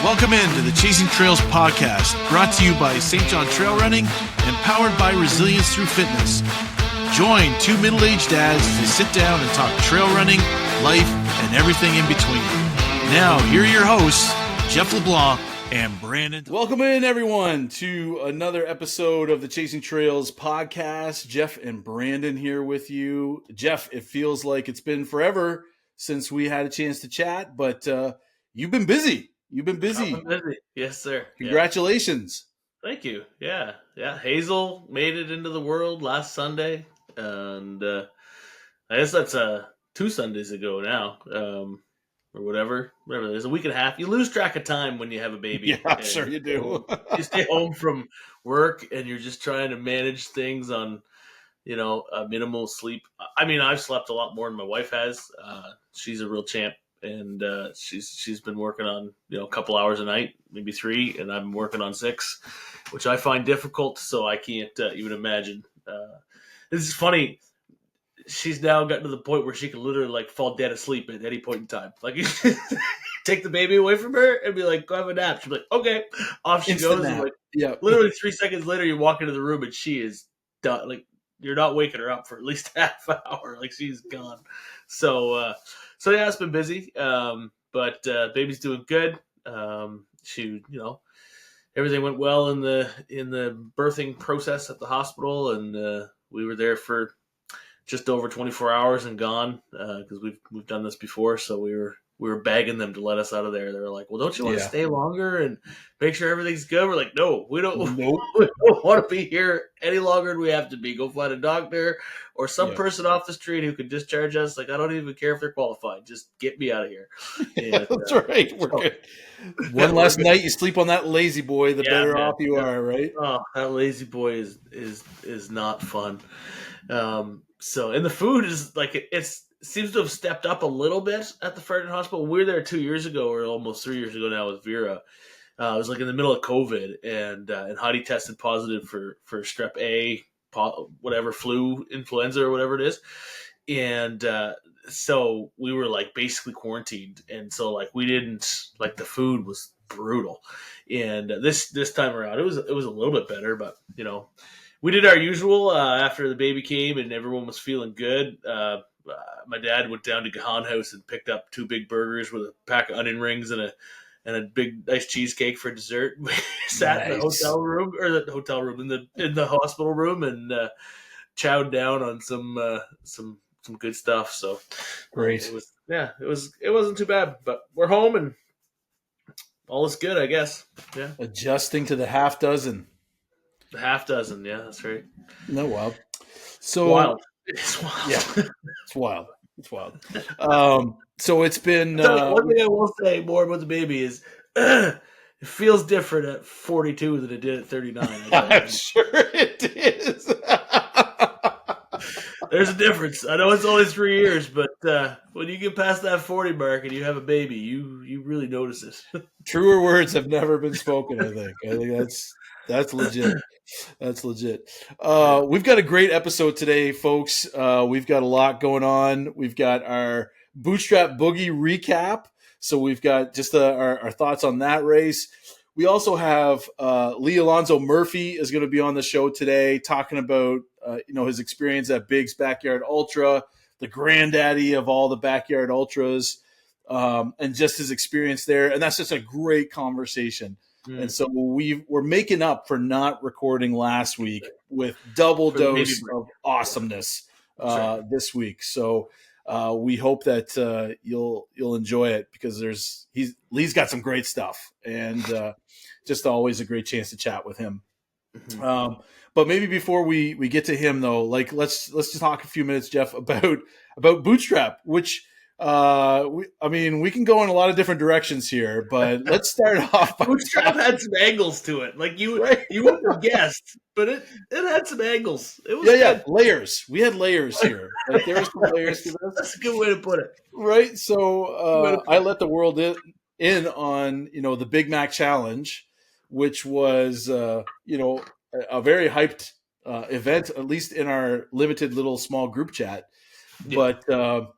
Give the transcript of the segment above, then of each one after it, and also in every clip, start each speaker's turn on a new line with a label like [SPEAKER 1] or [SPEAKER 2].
[SPEAKER 1] Welcome into the Chasing Trails podcast, brought to you by St. John Trail Running and powered by Resilience Through Fitness. Join two middle-aged dads as they sit down and talk trail running, life, and everything in between. Now, here are your hosts, Jeff LeBlanc and Brandon. Welcome in, everyone, to another episode of the Chasing Trails podcast. Jeff and Brandon here with you. Jeff, it feels like it's been forever since we had a chance to chat, but you've been busy. You've been busy.
[SPEAKER 2] I've been busy. Yes, sir.
[SPEAKER 1] Congratulations.
[SPEAKER 2] Yeah. Thank you. Yeah. Hazel made it into the world last Sunday, and I guess that's 2 Sundays ago now, or whatever. There's a week and a half. You lose track of time when you have a baby.
[SPEAKER 1] Yeah, I'm sure you do.
[SPEAKER 2] You stay home from work, and you're just trying to manage things on, minimal sleep. I mean, I've slept a lot more than my wife has. She's a real champ. And she's been working on a couple hours a night, maybe 3, and I'm working on 6, which I find difficult. So I can't even imagine. This is funny. She's now gotten to the point where she can literally fall dead asleep at any point in time. Like, you take the baby away from her and be like, "Go have a nap." She'll be like, "Okay," off she
[SPEAKER 1] Instant
[SPEAKER 2] goes.
[SPEAKER 1] nap.
[SPEAKER 2] And
[SPEAKER 1] Yeah.
[SPEAKER 2] Literally 3 seconds later, you walk into the room and she is done. Like, you're not waking her up for at least half an hour. Like, she's gone. So yeah, it's been busy. But baby's doing good. She, everything went well in the birthing process at the hospital, and we were there for just over 24 hours and gone because we've done this before. So we were begging them to let us out of there. They were like, "Well, don't you want to stay longer and make sure everything's good?" We're like, "No, we don't.
[SPEAKER 1] Nope.
[SPEAKER 2] We don't want to be here any longer than we have to be. Go find a doctor or some person off the street who can discharge us. Like, I don't even care if they're qualified. Just get me out of here." And,
[SPEAKER 1] that's right. We're good. One last night you sleep on that lazy boy, the better off you are, right?
[SPEAKER 2] Oh, that lazy boy is not fun. And the food is like it seems to have stepped up a little bit at the Fredericton Hospital. We were there 2 years ago, or almost 3 years ago now, with Vera. It was like in the middle of COVID, and Heidi tested positive for strep A, whatever, flu, influenza, or whatever it is. And so we were basically quarantined, and so we didn't the food was brutal. And this time around, it was a little bit better, but we did our usual after the baby came and everyone was feeling good. My dad went down to Gahan House and picked up 2 big burgers with a pack of onion rings and a big nice cheesecake for dessert. We sat in the hotel room in the hospital room and chowed down on some good stuff. So
[SPEAKER 1] great.
[SPEAKER 2] It wasn't too bad, but we're home and all is good, I guess. Yeah.
[SPEAKER 1] Adjusting to the half dozen.
[SPEAKER 2] The half dozen, yeah, that's right.
[SPEAKER 1] No, wild. So
[SPEAKER 2] wild. It's wild.
[SPEAKER 1] Yeah, it's wild. It's wild. So it's been.
[SPEAKER 2] One thing I will say more about the baby is it feels different at 42 than it did at 39.
[SPEAKER 1] I'm sure it is.
[SPEAKER 2] There's a difference. I know it's only 3 years, but when you get past that 40 mark and you have a baby, you really notice it.
[SPEAKER 1] Truer words have never been spoken, I think that's legit. That's legit. We've got a great episode today, folks. We've got a lot going on. We've got our Bootstrap Boogie recap. So we've got just our thoughts on that race. We also have Lee Alonzo Murphy is going to be on the show today talking about his experience at Big's Backyard Ultra, the granddaddy of all the backyard ultras, and just his experience there. And that's just a great conversation. And so we're making up for not recording last week with double dose of awesomeness this week. So we hope that you'll enjoy it because Lee's got some great stuff and just always a great chance to chat with him. Mm-hmm. But maybe before we get to him though, let's just talk a few minutes, Jeff, about Bootstrap, which. We can go in a lot of different directions here, but let's start off.
[SPEAKER 2] Bootstrap had some angles to it. You wouldn't have guessed, but it had some angles. It was good.
[SPEAKER 1] Layers. We had layers here. There were some layers to this.
[SPEAKER 2] That's a good way to put it.
[SPEAKER 1] Right. So I let the world in on the Big Mac Challenge, which was a very hyped event, at least in our limited little small group chat. Yeah. But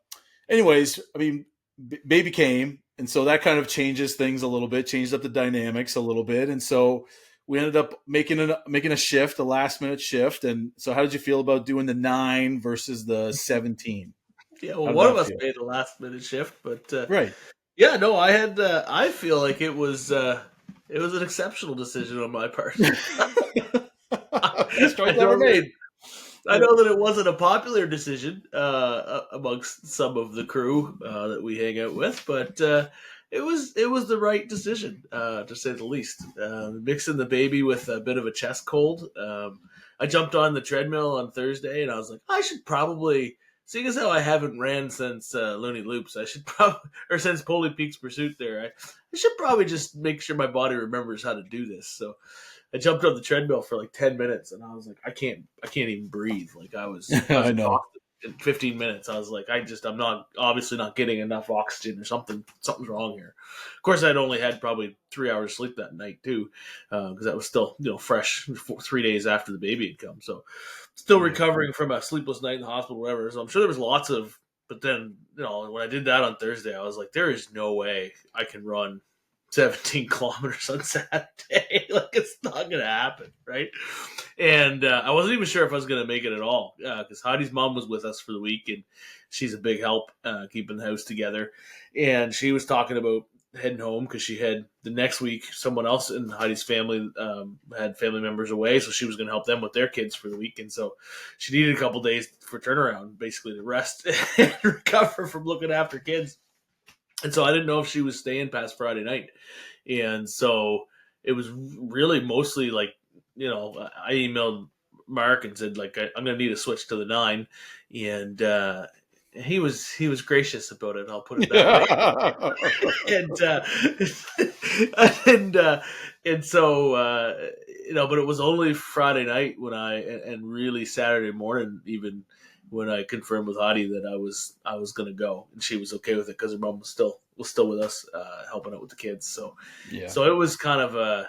[SPEAKER 1] anyways, baby came, and so that kind of changes things a little bit, changes up the dynamics a little bit, and so we ended up making a shift, a last minute shift. And so, how did you feel about doing the 9 versus the 17?
[SPEAKER 2] Yeah, well,
[SPEAKER 1] How did
[SPEAKER 2] one of
[SPEAKER 1] that
[SPEAKER 2] us
[SPEAKER 1] feel?
[SPEAKER 2] made a last minute shift, but
[SPEAKER 1] Right.
[SPEAKER 2] yeah, no, I had. I feel like it was an exceptional decision on my part.
[SPEAKER 1] Best choice
[SPEAKER 2] I
[SPEAKER 1] ever
[SPEAKER 2] know that
[SPEAKER 1] made.
[SPEAKER 2] I know that it wasn't a popular decision amongst some of the crew that we hang out with, but it was the right decision to say the least. Mixing the baby with a bit of a chest cold, I jumped on the treadmill on Thursday, and I was like, I should probably. Seeing as how I haven't ran since Looney Loops, I should probably, or since Polar Peaks Pursuit there, I should probably just make sure my body remembers how to do this. So I jumped on the treadmill for like 10 minutes, and I was like, I can't even breathe. Like I was
[SPEAKER 1] I know.
[SPEAKER 2] exhausted in 15 minutes. I was like, I'm not obviously not getting enough oxygen or something's wrong here. Of course, I'd only had probably 3 hours sleep that night too, because that was still fresh 3 days after the baby had come. So still
[SPEAKER 1] Yeah.
[SPEAKER 2] recovering from a sleepless night in the hospital, whatever. So I'm sure there was lots of. But then when I did that on Thursday, I was like, there is no way I can run 17 kilometers on Saturday. Like, it's not going to happen, right? And I wasn't even sure if I was going to make it at all because Heidi's mom was with us for the week, and she's a big help keeping the house together. And she was talking about heading home because she had the next week someone else in Heidi's family had family members away, so she was going to help them with their kids for the week. And so she needed a couple days for turnaround, basically to rest and recover from looking after kids. And so I didn't know if she was staying past Friday night. And so it was really mostly like, I emailed Mark and said, like, I'm going to need a switch to the 9. And he was gracious about it. I'll put it that way. And and so but it was only Friday night when and really Saturday morning even when I confirmed with Heidi that I was going to go, and she was okay with it because her mom was still with us helping out with the kids. So
[SPEAKER 1] Yeah.
[SPEAKER 2] so it was kind of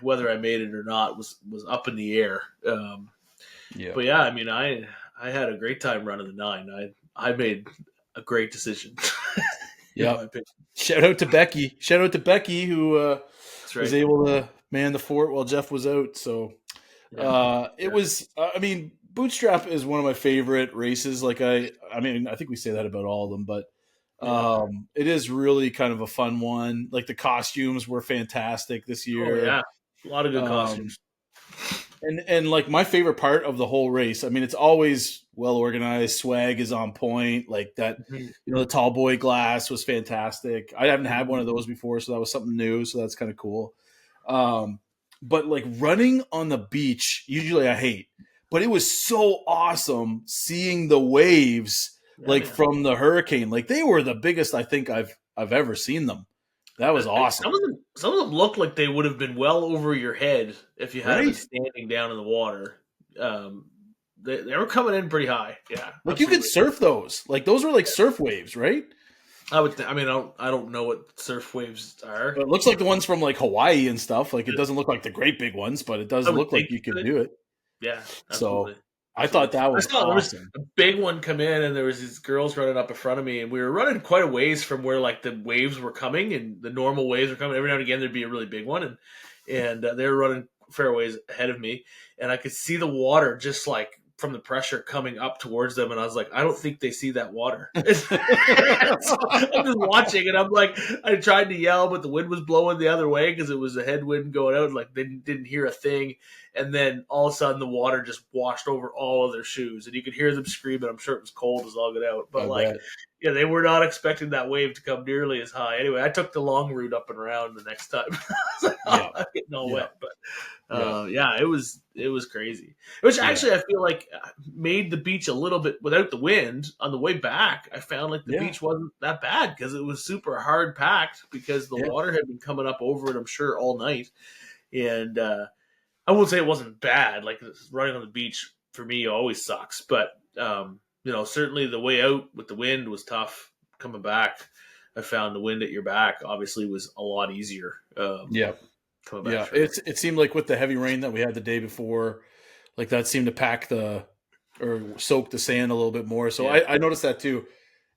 [SPEAKER 2] whether I made it or not was up in the air.
[SPEAKER 1] Yeah.
[SPEAKER 2] But yeah, I mean I had a great time running the 9. I made a great decision.
[SPEAKER 1] Yeah. Shout out to Becky who
[SPEAKER 2] That's right.
[SPEAKER 1] was able to man the fort while Jeff was out. So it
[SPEAKER 2] Yeah.
[SPEAKER 1] was. I mean, Bootstrap is one of my favorite races. Like I mean, I think we say that about all of them, but
[SPEAKER 2] Yeah.
[SPEAKER 1] it is really kind of a fun one. Like the costumes were fantastic this
[SPEAKER 2] Oh
[SPEAKER 1] year.
[SPEAKER 2] yeah, a lot of good
[SPEAKER 1] Um,
[SPEAKER 2] costumes.
[SPEAKER 1] and like my favorite part of the whole race, I mean, it's always well organized. Swag is on point. Like that,
[SPEAKER 2] Mhm.
[SPEAKER 1] the tall boy glass was fantastic. I haven't had one
[SPEAKER 2] Mhm.
[SPEAKER 1] of those before, so that was something new. So that's kind of cool. Um, but like running on the beach, usually I hate, but it was so awesome seeing the waves
[SPEAKER 2] Yeah,
[SPEAKER 1] like
[SPEAKER 2] yeah.
[SPEAKER 1] from the hurricane. Like they were the biggest I think I've ever seen them. That was awesome,
[SPEAKER 2] Some of them looked like they would have been well over your head if you had been
[SPEAKER 1] right?
[SPEAKER 2] standing down in the water. Um, they were coming in pretty high. Yeah,
[SPEAKER 1] Like you could
[SPEAKER 2] absolutely.
[SPEAKER 1] surf those. Like those were like surf waves, right?
[SPEAKER 2] I mean, I don't know what surf waves are.
[SPEAKER 1] But it looks like the ones from like Hawaii and stuff. Like it doesn't look like the great big ones, but it does
[SPEAKER 2] I would
[SPEAKER 1] look like
[SPEAKER 2] think
[SPEAKER 1] you
[SPEAKER 2] you
[SPEAKER 1] could
[SPEAKER 2] could.
[SPEAKER 1] do it.
[SPEAKER 2] Yeah,
[SPEAKER 1] So
[SPEAKER 2] absolutely.
[SPEAKER 1] I thought
[SPEAKER 2] Absolutely.
[SPEAKER 1] that
[SPEAKER 2] I
[SPEAKER 1] was
[SPEAKER 2] saw there was
[SPEAKER 1] awesome.
[SPEAKER 2] a big one come in, and there was these girls running up in front of me, and we were running quite a ways from where like the waves were coming, and the normal waves were coming. Every now and again, there'd be a really big one, and they were running fair ways ahead of me, and I could see the water just like from the pressure coming up towards them, and I was like, I don't think they see that water. So I'm just watching, and I'm like, I tried to yell, but the wind was blowing the other way because it was a headwind going out. Like they didn't hear a thing, and then all of a sudden the water just washed over all of their shoes, and you could hear them screaming. I'm sure it was cold as all get out, but
[SPEAKER 1] I
[SPEAKER 2] like,
[SPEAKER 1] bet.
[SPEAKER 2] yeah, they were not expecting that wave to come nearly as high. Anyway, I took the long route up and around the next time. I was like, oh,
[SPEAKER 1] Yeah.
[SPEAKER 2] I'm getting all
[SPEAKER 1] Yeah.
[SPEAKER 2] wet, but
[SPEAKER 1] Yeah.
[SPEAKER 2] yeah, it was crazy. Which
[SPEAKER 1] Yeah.
[SPEAKER 2] actually I feel like made the beach a little bit without the wind. On the way back, I found like the
[SPEAKER 1] Yeah.
[SPEAKER 2] beach wasn't that bad because it was super hard packed because the
[SPEAKER 1] Yeah.
[SPEAKER 2] water had been coming up over it. I'm sure all night, and I won't say it wasn't bad. Like running on the beach for me always sucks, but certainly the way out with the wind was tough. Coming back, I found the wind at your back obviously was a lot easier.
[SPEAKER 1] Yeah.
[SPEAKER 2] Coming back
[SPEAKER 1] Yeah.
[SPEAKER 2] for
[SPEAKER 1] It seemed like with the heavy rain that we had the day before, like that seemed to pack or soak the sand a little bit more. So
[SPEAKER 2] yeah.
[SPEAKER 1] I noticed that too.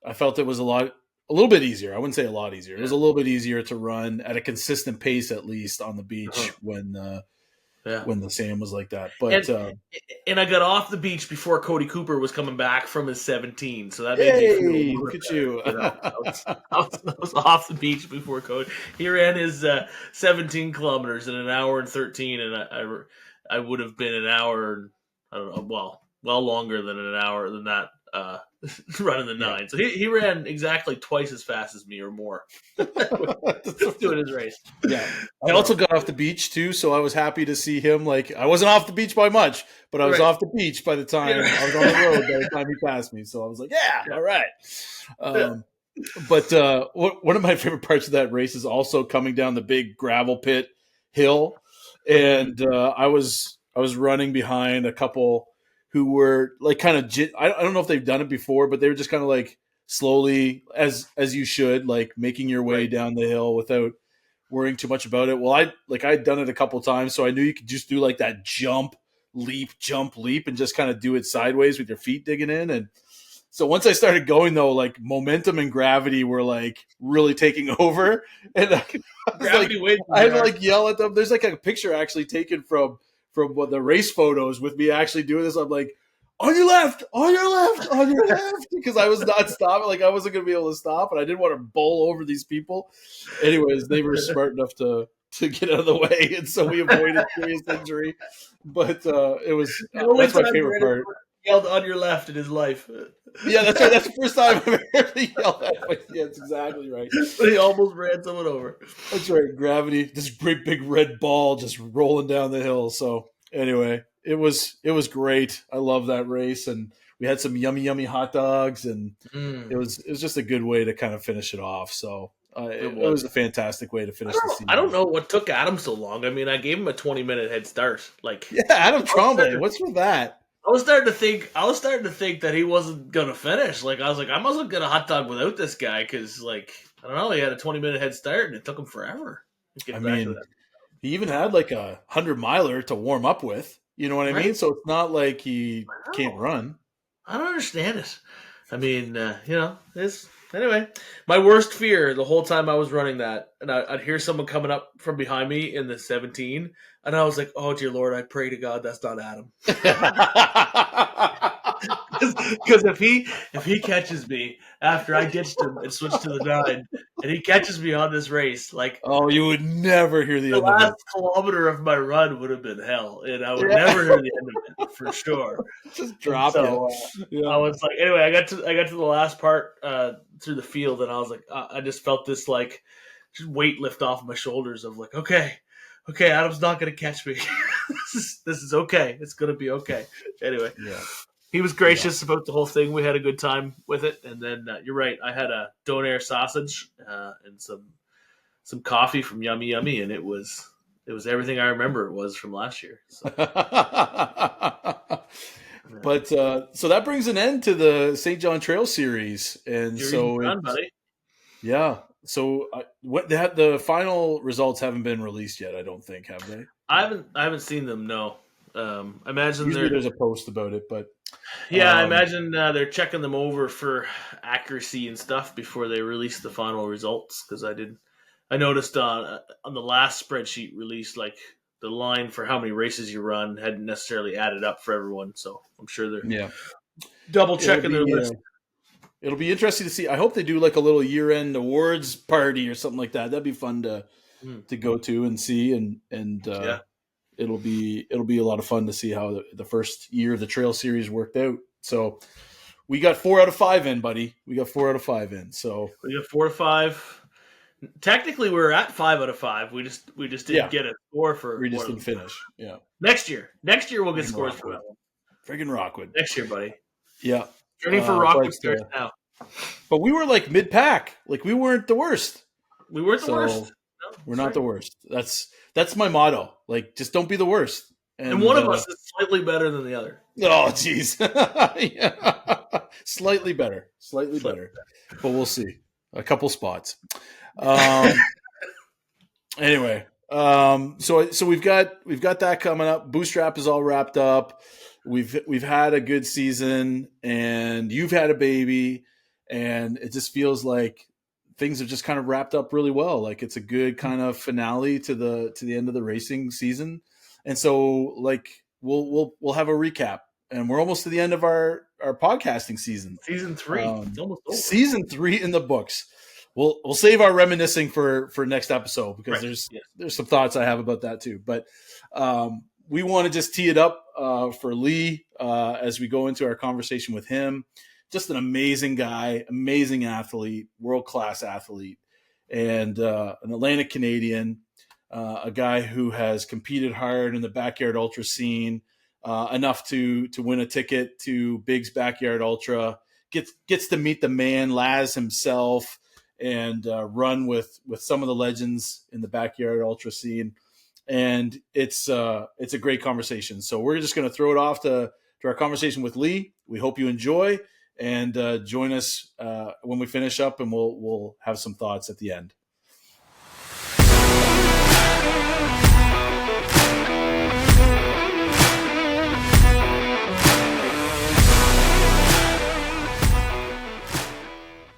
[SPEAKER 1] I felt it was a lot. a little bit easier. I wouldn't say a lot easier. It was
[SPEAKER 2] Yeah.
[SPEAKER 1] a little bit easier to run at a consistent pace, at least on the beach
[SPEAKER 2] Yeah.
[SPEAKER 1] when the sand was like that.
[SPEAKER 2] And
[SPEAKER 1] But
[SPEAKER 2] and I got off the beach before Cody Cooper was coming back from his 17, so that made me feel a
[SPEAKER 1] hey,
[SPEAKER 2] little
[SPEAKER 1] look
[SPEAKER 2] bit
[SPEAKER 1] at
[SPEAKER 2] better.
[SPEAKER 1] you!
[SPEAKER 2] You know, I was off the beach before Cody. He ran his 17 kilometers in an hour and 13, and I would have been an hour. I don't know. Well longer than an hour than that. Running the
[SPEAKER 1] Yeah.
[SPEAKER 2] 9, so he ran exactly twice as fast as me or more doing his race.
[SPEAKER 1] Yeah. I also got off the beach too, so I was happy to see him. Like, I wasn't off the beach by much, but I was
[SPEAKER 2] Right.
[SPEAKER 1] off the beach by the time I was on the road by the time he passed me. So I was like, yeah. All right. But one of my favorite parts of that race is also coming down the big gravel pit hill, and I was running behind a couple who were like kind of I don't know if they've done it before, but they were just kind of like slowly, as you should, like making your way
[SPEAKER 2] Right.
[SPEAKER 1] down the hill without worrying too much about it. Well, I'd done it a couple times, so I knew you could just do like that jump, leap, and just kind of do it sideways with your feet digging in. And so once I started going, though, like momentum and gravity were like really taking over, and I was
[SPEAKER 2] Gravity
[SPEAKER 1] like,
[SPEAKER 2] wins.
[SPEAKER 1] I had to like yell at them. There's like a picture actually taken from what the race photos with me actually doing this. I'm like, on your left, because I was not stopping. Like, I wasn't going to be able to stop, and I didn't want to bowl over these people. Anyways, they were smart enough to get out of the way, and so we avoided serious injury. But it was that's my favorite part.
[SPEAKER 2] Yelled on your left in his life.
[SPEAKER 1] Yeah, that's right. That's the first time I've ever heard it yelled at. Yeah, that's exactly right.
[SPEAKER 2] But he almost ran someone over.
[SPEAKER 1] That's right. Gravity, this great big red ball just rolling down the hill. So anyway, it was great. I love that race, and we had some yummy hot dogs, and it was just a good way to kind of finish it off. So it was a fantastic way to finish the season.
[SPEAKER 2] I don't know what took Adam so long. I mean, I gave him a 20-minute head start. Like,
[SPEAKER 1] yeah, Adam Tremblay. What's with that?
[SPEAKER 2] I was starting to think that he wasn't gonna finish. Like, I was like, I mustn't get a hot dog without this guy because, like, I don't know, he had a 20-minute head start and it took him forever.
[SPEAKER 1] I mean, he even had like a 100-miler to warm up with. You know what I mean? So it's not like he can't run.
[SPEAKER 2] I don't understand it. I mean, it's anyway. My worst fear the whole time I was running that, and I'd hear someone coming up from behind me in the 17, and I was like, "Oh dear Lord, I pray to God that's not Adam." Because if he catches me after I ditched him and switched to the 9, and he catches me on this race, like,
[SPEAKER 1] oh, you would never hear the end
[SPEAKER 2] last
[SPEAKER 1] of it.
[SPEAKER 2] kilometer of my run would have been hell, and I would never hear the end of it for sure.
[SPEAKER 1] Just drop it. Yeah.
[SPEAKER 2] I was like, anyway, I got to the last part through the field, and I was like, I just felt this like just weight lift off my shoulders of like, okay, Adam's not gonna catch me. this is okay. It's gonna be okay. Anyway,
[SPEAKER 1] yeah.
[SPEAKER 2] He was gracious about the whole thing. We had a good time with it, and then you're right. I had a donair sausage and some coffee from Yummy Yummy, and it was everything I remember it was from last year. So.
[SPEAKER 1] But so that brings an end to the St. John Trail series, and so
[SPEAKER 2] done, buddy.
[SPEAKER 1] Yeah. So the final results haven't been released yet. I don't think, have they?
[SPEAKER 2] I haven't seen them. No. I imagine
[SPEAKER 1] there's a post about it, but
[SPEAKER 2] yeah, I imagine they're checking them over for accuracy and stuff before they release the final results. Because I noticed on the last spreadsheet released, like the line for how many races you run hadn't necessarily added up for everyone. So I'm sure they're double checking their list.
[SPEAKER 1] It'll be interesting to see. I hope they do like a little year-end awards party or something like that. That'd be fun to go to and see, and it'll be a lot of fun to see how the first year of the trail series worked out. So we got 4 out of 5 in, buddy. We got 4 out of 5 in. So
[SPEAKER 2] we got 4 out of 5. Technically, we were at 5 out of 5. We just didn't get a score for.
[SPEAKER 1] We just didn't finish. Yeah.
[SPEAKER 2] Next year we'll get scores for that one.
[SPEAKER 1] Friggin' Rockwood.
[SPEAKER 2] Next year, buddy.
[SPEAKER 1] Yeah.
[SPEAKER 2] Journey for Rockwood starts now.
[SPEAKER 1] But we were like mid-pack. Like we weren't the worst.
[SPEAKER 2] We weren't the worst.
[SPEAKER 1] No, we're not the worst. That's my motto. Like, just don't be the worst.
[SPEAKER 2] And one of us is slightly better than the other.
[SPEAKER 1] Oh, jeez. Slightly better. But we'll see. A couple spots. Anyway, so we've got that coming up. Bootstrap is all wrapped up. We've had a good season, and you've had a baby, and it just feels like things have just kind of wrapped up really well. Like it's a good kind of finale to the end of the racing season, and so like we'll have a recap, and we're almost to the end of our podcasting season.
[SPEAKER 2] Season 3, it's almost over.
[SPEAKER 1] Season 3 in the books. We'll save our reminiscing for next episode because there's some thoughts I have about that too. But we want to just tee it up for Lee as we go into our conversation with him. Just an amazing guy, amazing athlete, world-class athlete, and an Atlantic Canadian, a guy who has competed hard in the backyard ultra scene, enough to win a ticket to Big's Backyard Ultra, gets to meet the man, Laz himself, and run with some of the legends in the backyard ultra scene. And it's a great conversation. So we're just going to throw it off to our conversation with Lee. We hope you enjoy, and join us when we finish up, and we'll have some thoughts at the end.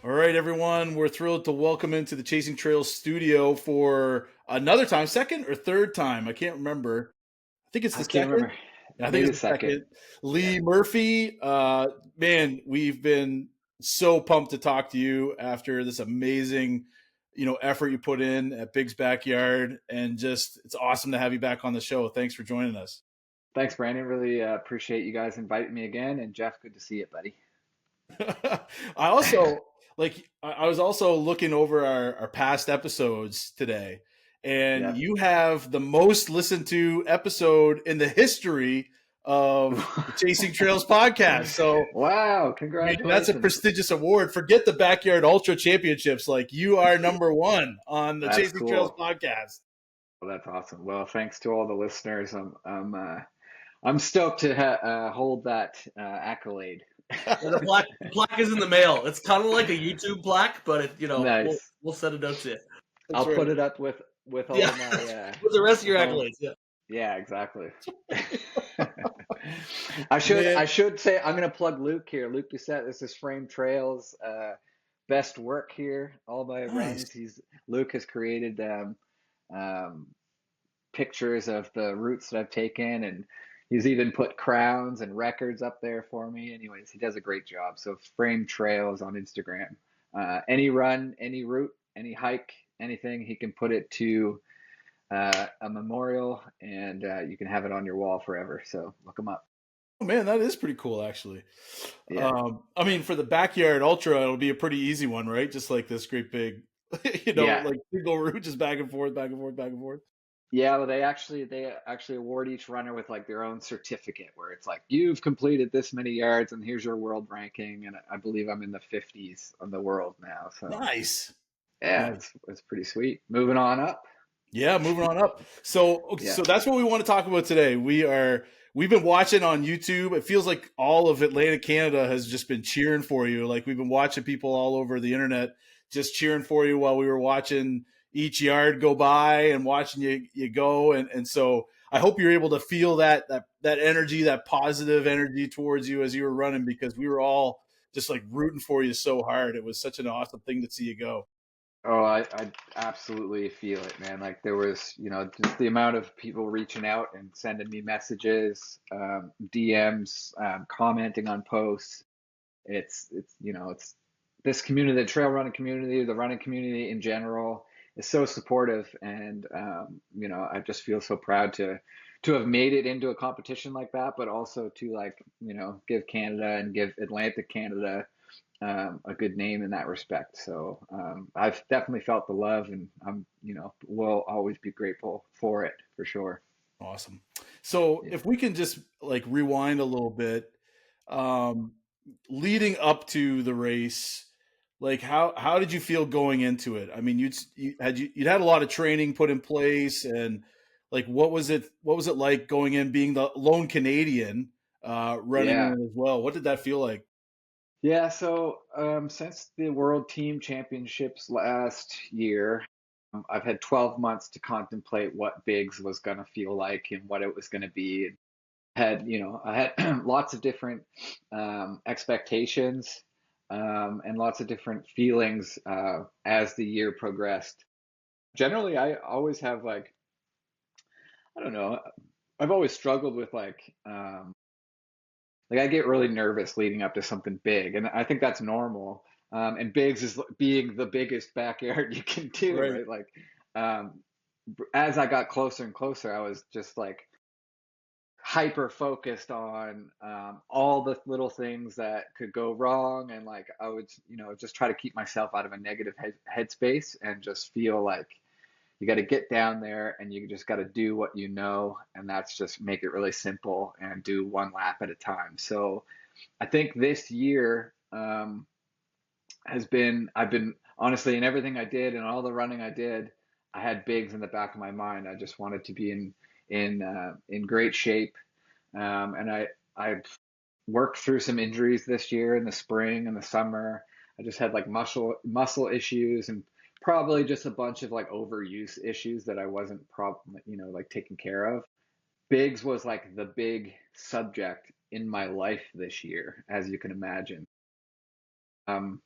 [SPEAKER 1] All right, everyone, we're thrilled to welcome into the Chasing Trails studio for another time, second or third time. I can't remember. I think it's the second.
[SPEAKER 3] Remember.
[SPEAKER 1] I think it's the second. Lee Murphy, man, we've been so pumped to talk to you after this amazing, effort you put in at Big's Backyard, and just it's awesome to have you back on the show. Thanks for joining us.
[SPEAKER 3] Thanks, Brandon. Really appreciate you guys inviting me again, and Jeff, good to see you, buddy.
[SPEAKER 1] I also I was also looking over our past episodes today, and you have the most listened to episode in the history of the Chasing Trails podcast. So
[SPEAKER 3] wow, congratulations.
[SPEAKER 1] That's a prestigious award. Forget the Backyard Ultra Championships. Like, you are number one on the Chasing Trails podcast.
[SPEAKER 3] Well, that's awesome. Well, thanks to all the listeners. I'm stoked to hold that accolade.
[SPEAKER 2] The plaque is in the mail. It's kind of like a YouTube plaque, but
[SPEAKER 3] nice.
[SPEAKER 2] we'll send it out to you.
[SPEAKER 3] I'll put it up with all my
[SPEAKER 2] with the rest of your accolades.
[SPEAKER 3] Yeah, exactly. I should say, I'm gonna plug Luke here. Luke Doucette. This is Frame Trails best work here. All my runs. Luke has created pictures of the routes that I've taken, and he's even put crowns and records up there for me. Anyways, he does a great job. So Frame Trails on Instagram. Any run, any route, any hike, anything, he can put it to a memorial, and you can have it on your wall forever. So look him up.
[SPEAKER 1] Oh man, that is pretty cool, actually. Yeah. I mean, for the Backyard Ultra, it'll be a pretty easy one, right? Just like this great big, like single route, just back and forth, back and forth, back and forth.
[SPEAKER 3] Yeah, well, they actually award each runner with like their own certificate, where it's like, you've completed this many yards, and here's your world ranking. And I believe I'm in the 50s of the world now. So
[SPEAKER 1] nice.
[SPEAKER 3] Yeah,
[SPEAKER 1] nice.
[SPEAKER 3] It's pretty sweet. Moving on up.
[SPEAKER 1] Yeah, moving on up. So that's what we want to talk about today. We've been watching on YouTube. It feels like all of Atlantic Canada has just been cheering for you. Like, we've been watching people all over the internet just cheering for you while we were watching each yard go by and watching you go. And so I hope you're able to feel that energy, that positive energy towards you as you were running, because we were all just like rooting for you so hard. It was such an awesome thing to see you go.
[SPEAKER 3] Oh, I absolutely feel it, man. Like, there was, just the amount of people reaching out and sending me messages, DMs, commenting on posts. It's this community, the trail running community, the running community in general, is so supportive. And, I just feel so proud to have made it into a competition like that, but also to give Canada and give Atlantic Canada a good name in that respect. So I've definitely felt the love, and will always be grateful for it, for sure.
[SPEAKER 1] Awesome. So if we can just rewind a little bit, leading up to the race, how did you feel going into it? I mean, you'd had a lot of training put in place, and what was it like going in, being the lone Canadian running in as well? What did that feel like?
[SPEAKER 3] Yeah, so since the World Team Championships last year, I've had 12 months to contemplate what Bigs was going to feel like and what it was going to be. I had lots of different expectations. and lots of different feelings as the year progressed. Generally, I always have like, I don't know, I've always struggled with like I get really nervous leading up to something big, and I think that's normal. And bigs is being the biggest backyard you can do,
[SPEAKER 1] Right.
[SPEAKER 3] right? Like, um, as I got closer and closer, I was just like hyper focused on all the little things that could go wrong, and like I would, just try to keep myself out of a negative headspace and just feel like you got to get down there and you just got to do what you know, and that's just make it really simple and do one lap at a time. So I think this year I've been honestly in everything I did and all the running I did, I had bigs in the back of my mind. I just wanted to be in great shape, and I worked through some injuries this year in the spring and the summer. I just had like muscle issues and probably just a bunch of like overuse issues that I wasn't like taking care of. Bigs was like the big subject in my life this year, as you can imagine. Um,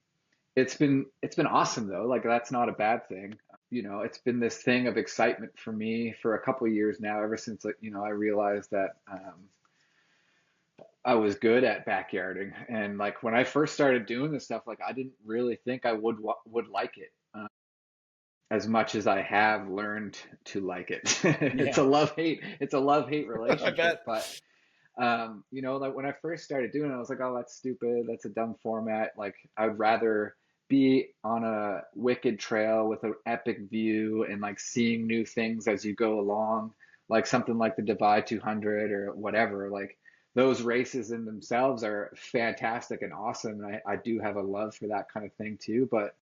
[SPEAKER 3] it's been awesome though. Like that's not a bad thing. It's been this thing of excitement for me for a couple of years now, ever since like, I realized that I was good at backyarding. And like when I first started doing this stuff, like I didn't really think I would like it as much as I have learned to like it.
[SPEAKER 1] Yeah.
[SPEAKER 3] It's a love hate
[SPEAKER 1] I
[SPEAKER 3] relationship.
[SPEAKER 1] bet.
[SPEAKER 3] But like when I first started doing it, I was like, oh, that's stupid. That's a dumb format. Like I would rather be on a wicked trail with an epic view and like seeing new things as you go along, like something like the Dubai 200 or whatever. Like those races in themselves are fantastic and awesome. And I do have a love for that kind of thing too. But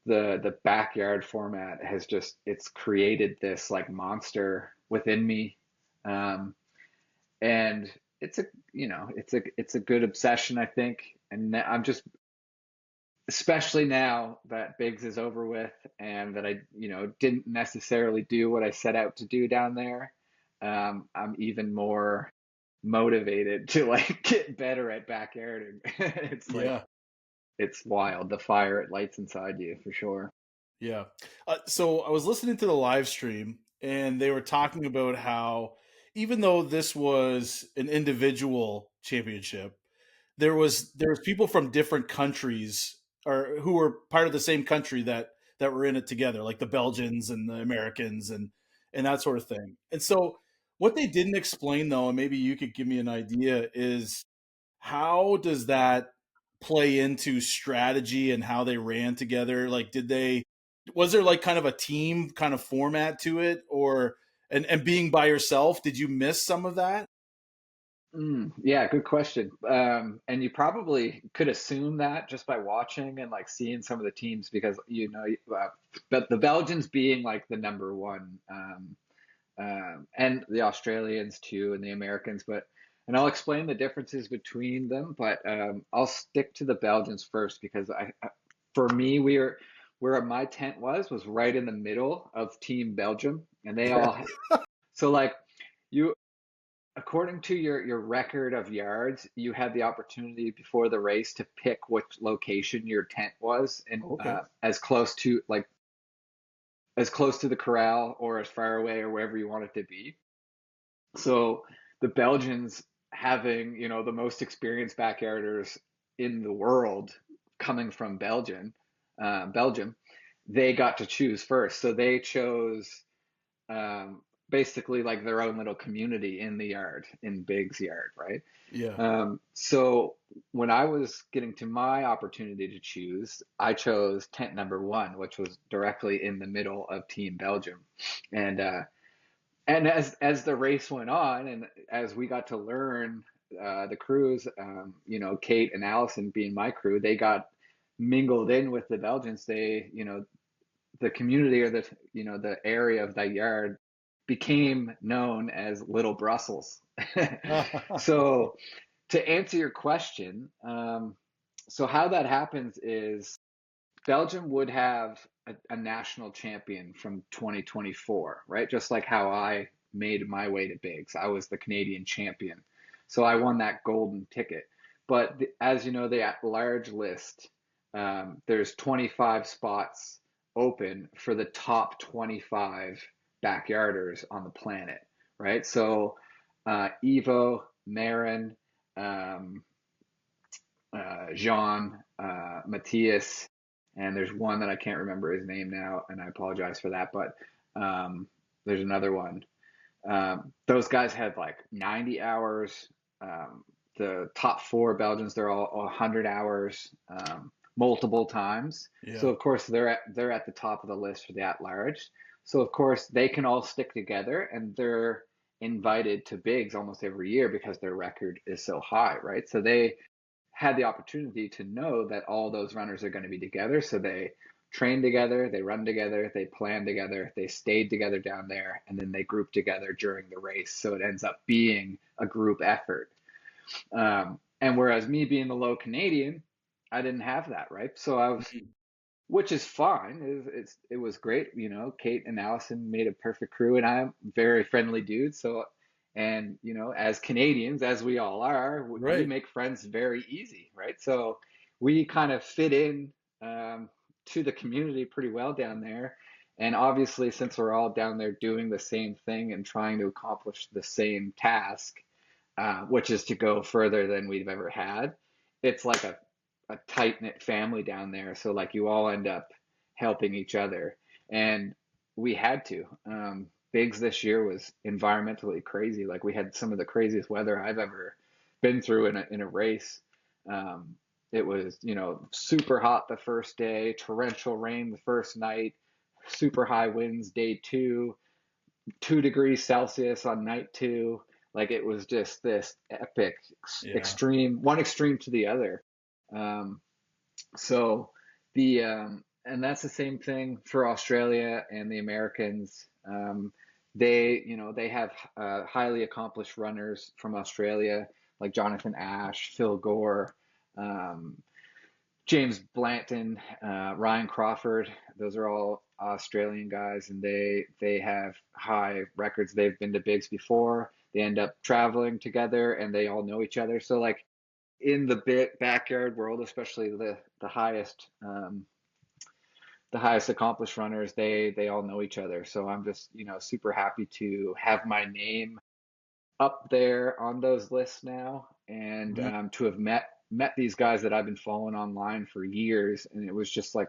[SPEAKER 3] the backyard format has just it's created this like monster within me. Um, and it's a it's a good obsession, I think. And I'm just, especially now that Biggs is over with and that I didn't necessarily do what I set out to do down there, I'm even more motivated to like get better at backyarding. It's like
[SPEAKER 1] Yeah.
[SPEAKER 3] it's wild, the fire it lights inside you for sure.
[SPEAKER 1] Yeah. So I was listening to the live stream and they were talking about how even though this was an individual championship, there was people from different countries or who were part of the same country that were in it together, like the Belgians and the Americans and that sort of thing. And so what they didn't explain though, and maybe you could give me an idea, is how does that play into strategy and how they ran together? Like, was there like kind of a team kind of format to it, or and being by yourself, did you miss some of that?
[SPEAKER 3] Yeah, good question. And you probably could assume that just by watching and like seeing some of the teams because but the Belgians being like the number one, and the Australians too, and the Americans. And I'll explain the differences between them. But I'll stick to the Belgians first because for me, where my tent was right in the middle of Team Belgium, and they all so like. You according to your record of yards, you had the opportunity before the race to pick which location your tent was, and
[SPEAKER 1] Okay.
[SPEAKER 3] as close to the corral or as far away or wherever you want it to be. So the Belgians having the most experienced backyarders in the world coming from Belgium, they got to choose first. So they chose basically like their own little community in the yard, in Big's yard, right?
[SPEAKER 1] Yeah.
[SPEAKER 3] So when I was getting to my opportunity to choose, I chose tent number one, which was directly in the middle of Team Belgium. And as the race went on, and as we got to learn the crews, Kate and Allison being my crew, they got mingled in with the Belgians. The community or the area of that yard became known as Little Brussels. So to answer your question, so how that happens is Belgium would have a national champion from 2024, right? Just like how I made my way to Bigs. I was the Canadian champion. So I won that golden ticket. But as you know, the at-large list, there's 25 spots open for the top 25 backyarders on the planet, right? So Evo, Marin, um, Jean, Matthias, and there's one that I can't remember his name now, and I apologize for that, but there's another one. Those guys had like 90 hours. The top four Belgians, they're all 100 hours, multiple times. So
[SPEAKER 1] Yeah.
[SPEAKER 3] of course they're at the top of the list for the at large. So of course they can all stick together, and they're invited to bigs almost every year because their record is so high, right? So they had the opportunity to know that all those runners are going to be together. So they train together, they run together, they plan together, they stayed together down there, and then they group together during the race. So it ends up being a group effort. And whereas me being the low Canadian, I didn't have that, right? So I was,
[SPEAKER 1] Mhm.
[SPEAKER 3] which is fine. It was great. You know, Kate and Allison made a perfect crew, and I'm very friendly dude. So, and you know, as Canadians, as we all are, we
[SPEAKER 1] Right.
[SPEAKER 3] make friends very easy, right? So we kind of fit in um, to the community pretty well down there. And obviously, since we're all down there doing the same thing and trying to accomplish the same task, which is to go further than we've ever had, it's like a tight knit family down there. So like you all end up helping each other, and we had to. Bigs this year was environmentally crazy. Like we had some of the craziest weather I've ever been through in a race. Um, it was, you know, super hot the first day, torrential rain the first night, super high winds day two, 2 degrees Celsius on night two. Like it was just this epic
[SPEAKER 1] Yeah.
[SPEAKER 3] extreme, one extreme to the other. Um, so the and that's the same thing for Australia and the Americans. They, you know, they have highly accomplished runners from Australia like Jonathan Ash, Phil Gore, um, James Blanton, Ryan Crawford. Those are all Australian guys, and they have high records. They've been to bigs before. They end up traveling together, and they all know each other. So like in the backyard world, especially the highest accomplished runners, they all know each other. So I'm just, you know, super happy to have my name up there on those lists now, and
[SPEAKER 1] Mhm.
[SPEAKER 3] to have met these guys that I've been following online for years. And it was just like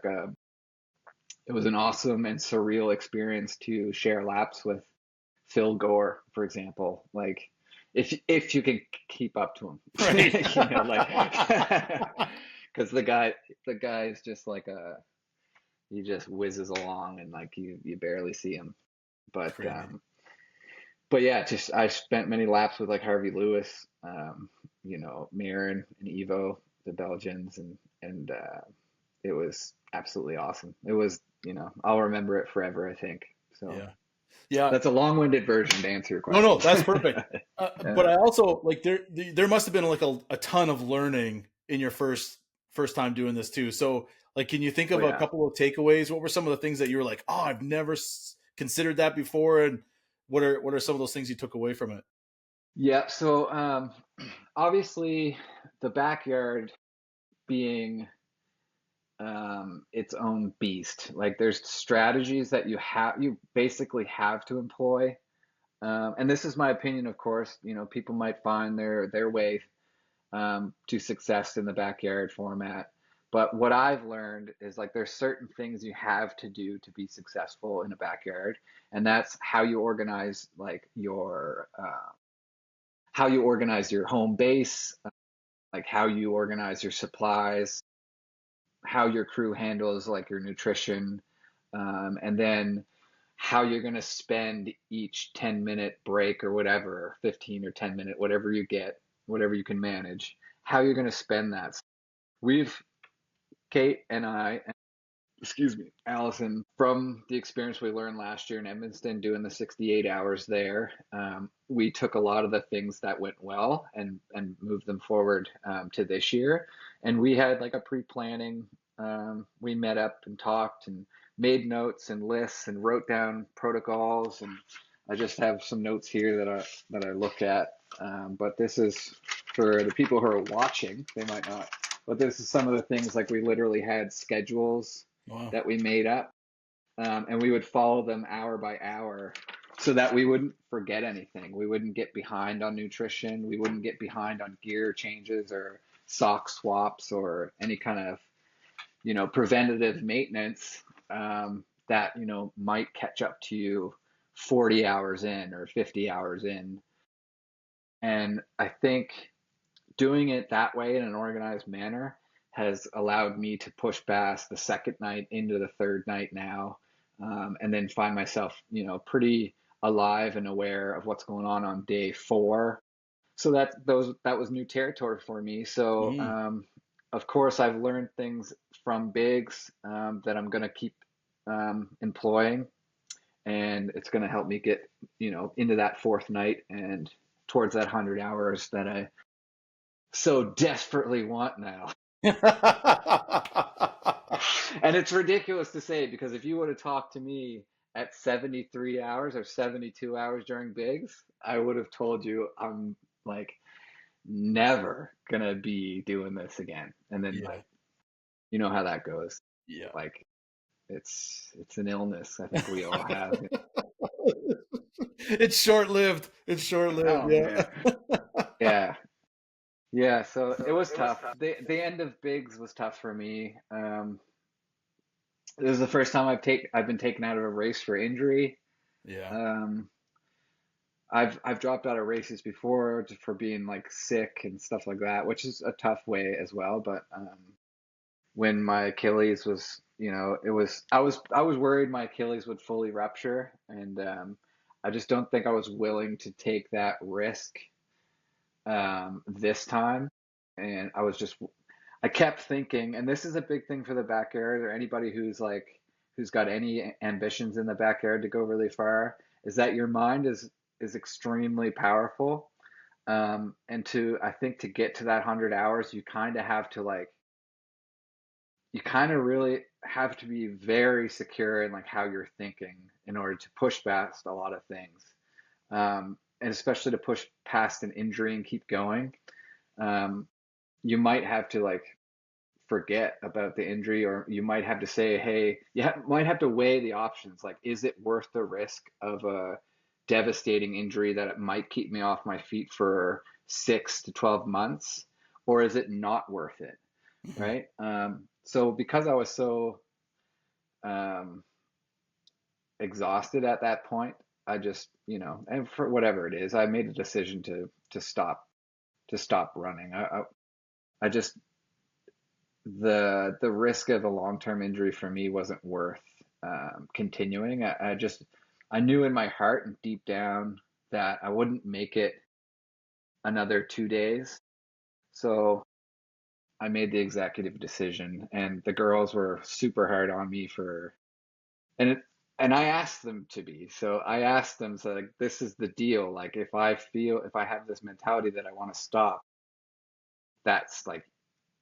[SPEAKER 3] it was an awesome and surreal experience to share laps with Phil Gore, for example. Like if you can keep up to him,
[SPEAKER 1] Right.
[SPEAKER 3] you know, like because the guy is just like he just whizzes along, and like you barely see him. But
[SPEAKER 1] Crazy.
[SPEAKER 3] but yeah, just I spent many laps with like Harvey Lewis, you know, Marin and Evo, the Belgians, and it was absolutely awesome. It was, you know, I'll remember it forever, I think. So
[SPEAKER 1] Yeah. Yeah.
[SPEAKER 3] that's a long-winded version to answer your
[SPEAKER 1] No, no,
[SPEAKER 3] question.
[SPEAKER 1] that's perfect. But
[SPEAKER 3] Yeah,
[SPEAKER 1] I also like there must have been like a ton of learning in your first time doing this too. So like, can you think
[SPEAKER 3] oh
[SPEAKER 1] of a
[SPEAKER 3] yeah,
[SPEAKER 1] couple of takeaways? What were some of the things that you were like, oh, I've never considered that before, and what are some of those things you took away from it?
[SPEAKER 3] yeah. So obviously, the backyard being its own beast. Like there's strategies that you basically have to employ. And this is my opinion, of course. You know, people might find their way to success in the backyard format. But what I've learned is like there's certain things you have to do to be successful in a backyard, and that's how you organize like your how you organize your home base, like how you organize your supplies, how your crew handles like your nutrition, and then how you're going to spend each 10-minute break or whatever, 15 or 10-minute, whatever you get, whatever you can manage, how you're going to spend that. We've, Kate and I, excuse me, Allison, from the experience we learned last year in Edmonton doing the 68 hours there, we took a lot of the things that went well and moved them forward to this year. And we had like a pre-planning. We met up and talked and made notes and lists and wrote down protocols. And I just have some notes here that I look at. But this is for the people who are watching, they might not. But this is some of the things, like we literally had schedules
[SPEAKER 1] Wow.
[SPEAKER 3] that we made up, and we would follow them hour by hour so that we wouldn't forget anything. We wouldn't get behind on nutrition. We wouldn't get behind on gear changes or sock swaps or any kind of, preventative maintenance, that, might catch up to you 40 hours in or 50 hours in. And I think doing it that way in an organized manner has allowed me to push past the second night into the third night now, and then find myself, pretty alive and aware of what's going on day 4. So that was new territory for me. So,
[SPEAKER 1] Mm.
[SPEAKER 3] of course, I've learned things from Biggs, that I'm going to keep, employing, and it's going to help me get, into that fourth night and towards that 100 hours that I so desperately want now. And it's ridiculous to say, because if you would have talked to me at 73 hours or 72 hours during Biggs, I would have told you I'm like never gonna be doing this again. And then,
[SPEAKER 1] Yeah.
[SPEAKER 3] like, you know how that goes.
[SPEAKER 1] Yeah.
[SPEAKER 3] Like, it's an illness I think we all have.
[SPEAKER 1] It's short lived. It's short lived.
[SPEAKER 3] Oh
[SPEAKER 1] Yeah.
[SPEAKER 3] man. Yeah. Yeah, so it was tough. The end of Biggs was tough for me. This is the first time I've been taken out of a race for injury.
[SPEAKER 1] Yeah.
[SPEAKER 3] Um, I've dropped out of races before just for being like sick and stuff like that, which is a tough way as well. But, when my Achilles was, I was worried my Achilles would fully rupture, and, I just don't think I was willing to take that risk, this time. And I kept thinking, and this is a big thing for the backyard or anybody who's got any ambitions in the backyard to go really far, is that your mind is extremely powerful. And I think to get to that 100 hours, you kind of really have to be very secure in like how you're thinking in order to push past a lot of things. And especially to push past an injury and keep going. Um, you might have to like forget about the injury, or you might have to say, hey, might have to weigh the options. Like, is it worth the risk of a devastating injury that it might keep me off my feet for 6 to 12 months, or is it not worth it?
[SPEAKER 1] Mhm.
[SPEAKER 3] Right. So because I was so, um, exhausted at that point, I just, and for whatever it is, I made a decision to stop running. I just the risk of a long-term injury for me wasn't worth, continuing. I knew in my heart and deep down that I wouldn't make it another 2 days. So I made the executive decision, and the girls were super hard on me and it, and I asked them to be. So I asked them, so like, this is the deal. Like, if I have this mentality that I want to stop, that's like,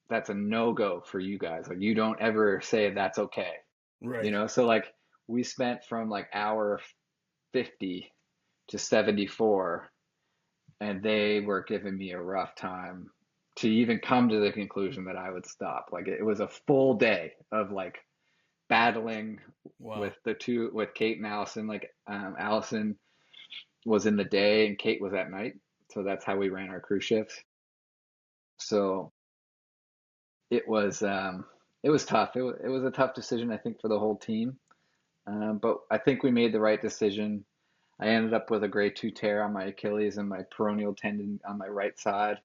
[SPEAKER 3] that's a no-go for you guys. Like, you don't ever say that's okay.
[SPEAKER 1] Right.
[SPEAKER 3] So like we spent from like hour 50 to 74, and they were giving me a rough time to even come to the conclusion that I would stop. Like, it was a full day of like battling
[SPEAKER 1] Wow.
[SPEAKER 3] with Kate and Allison. Like, Allison was in the day and Kate was at night. So that's how we ran our crew shifts. So it was tough. It was a tough decision, I think, for the whole team. But I think we made the right decision. I ended up with a grade 2 tear on my Achilles and my peroneal tendon on my right side,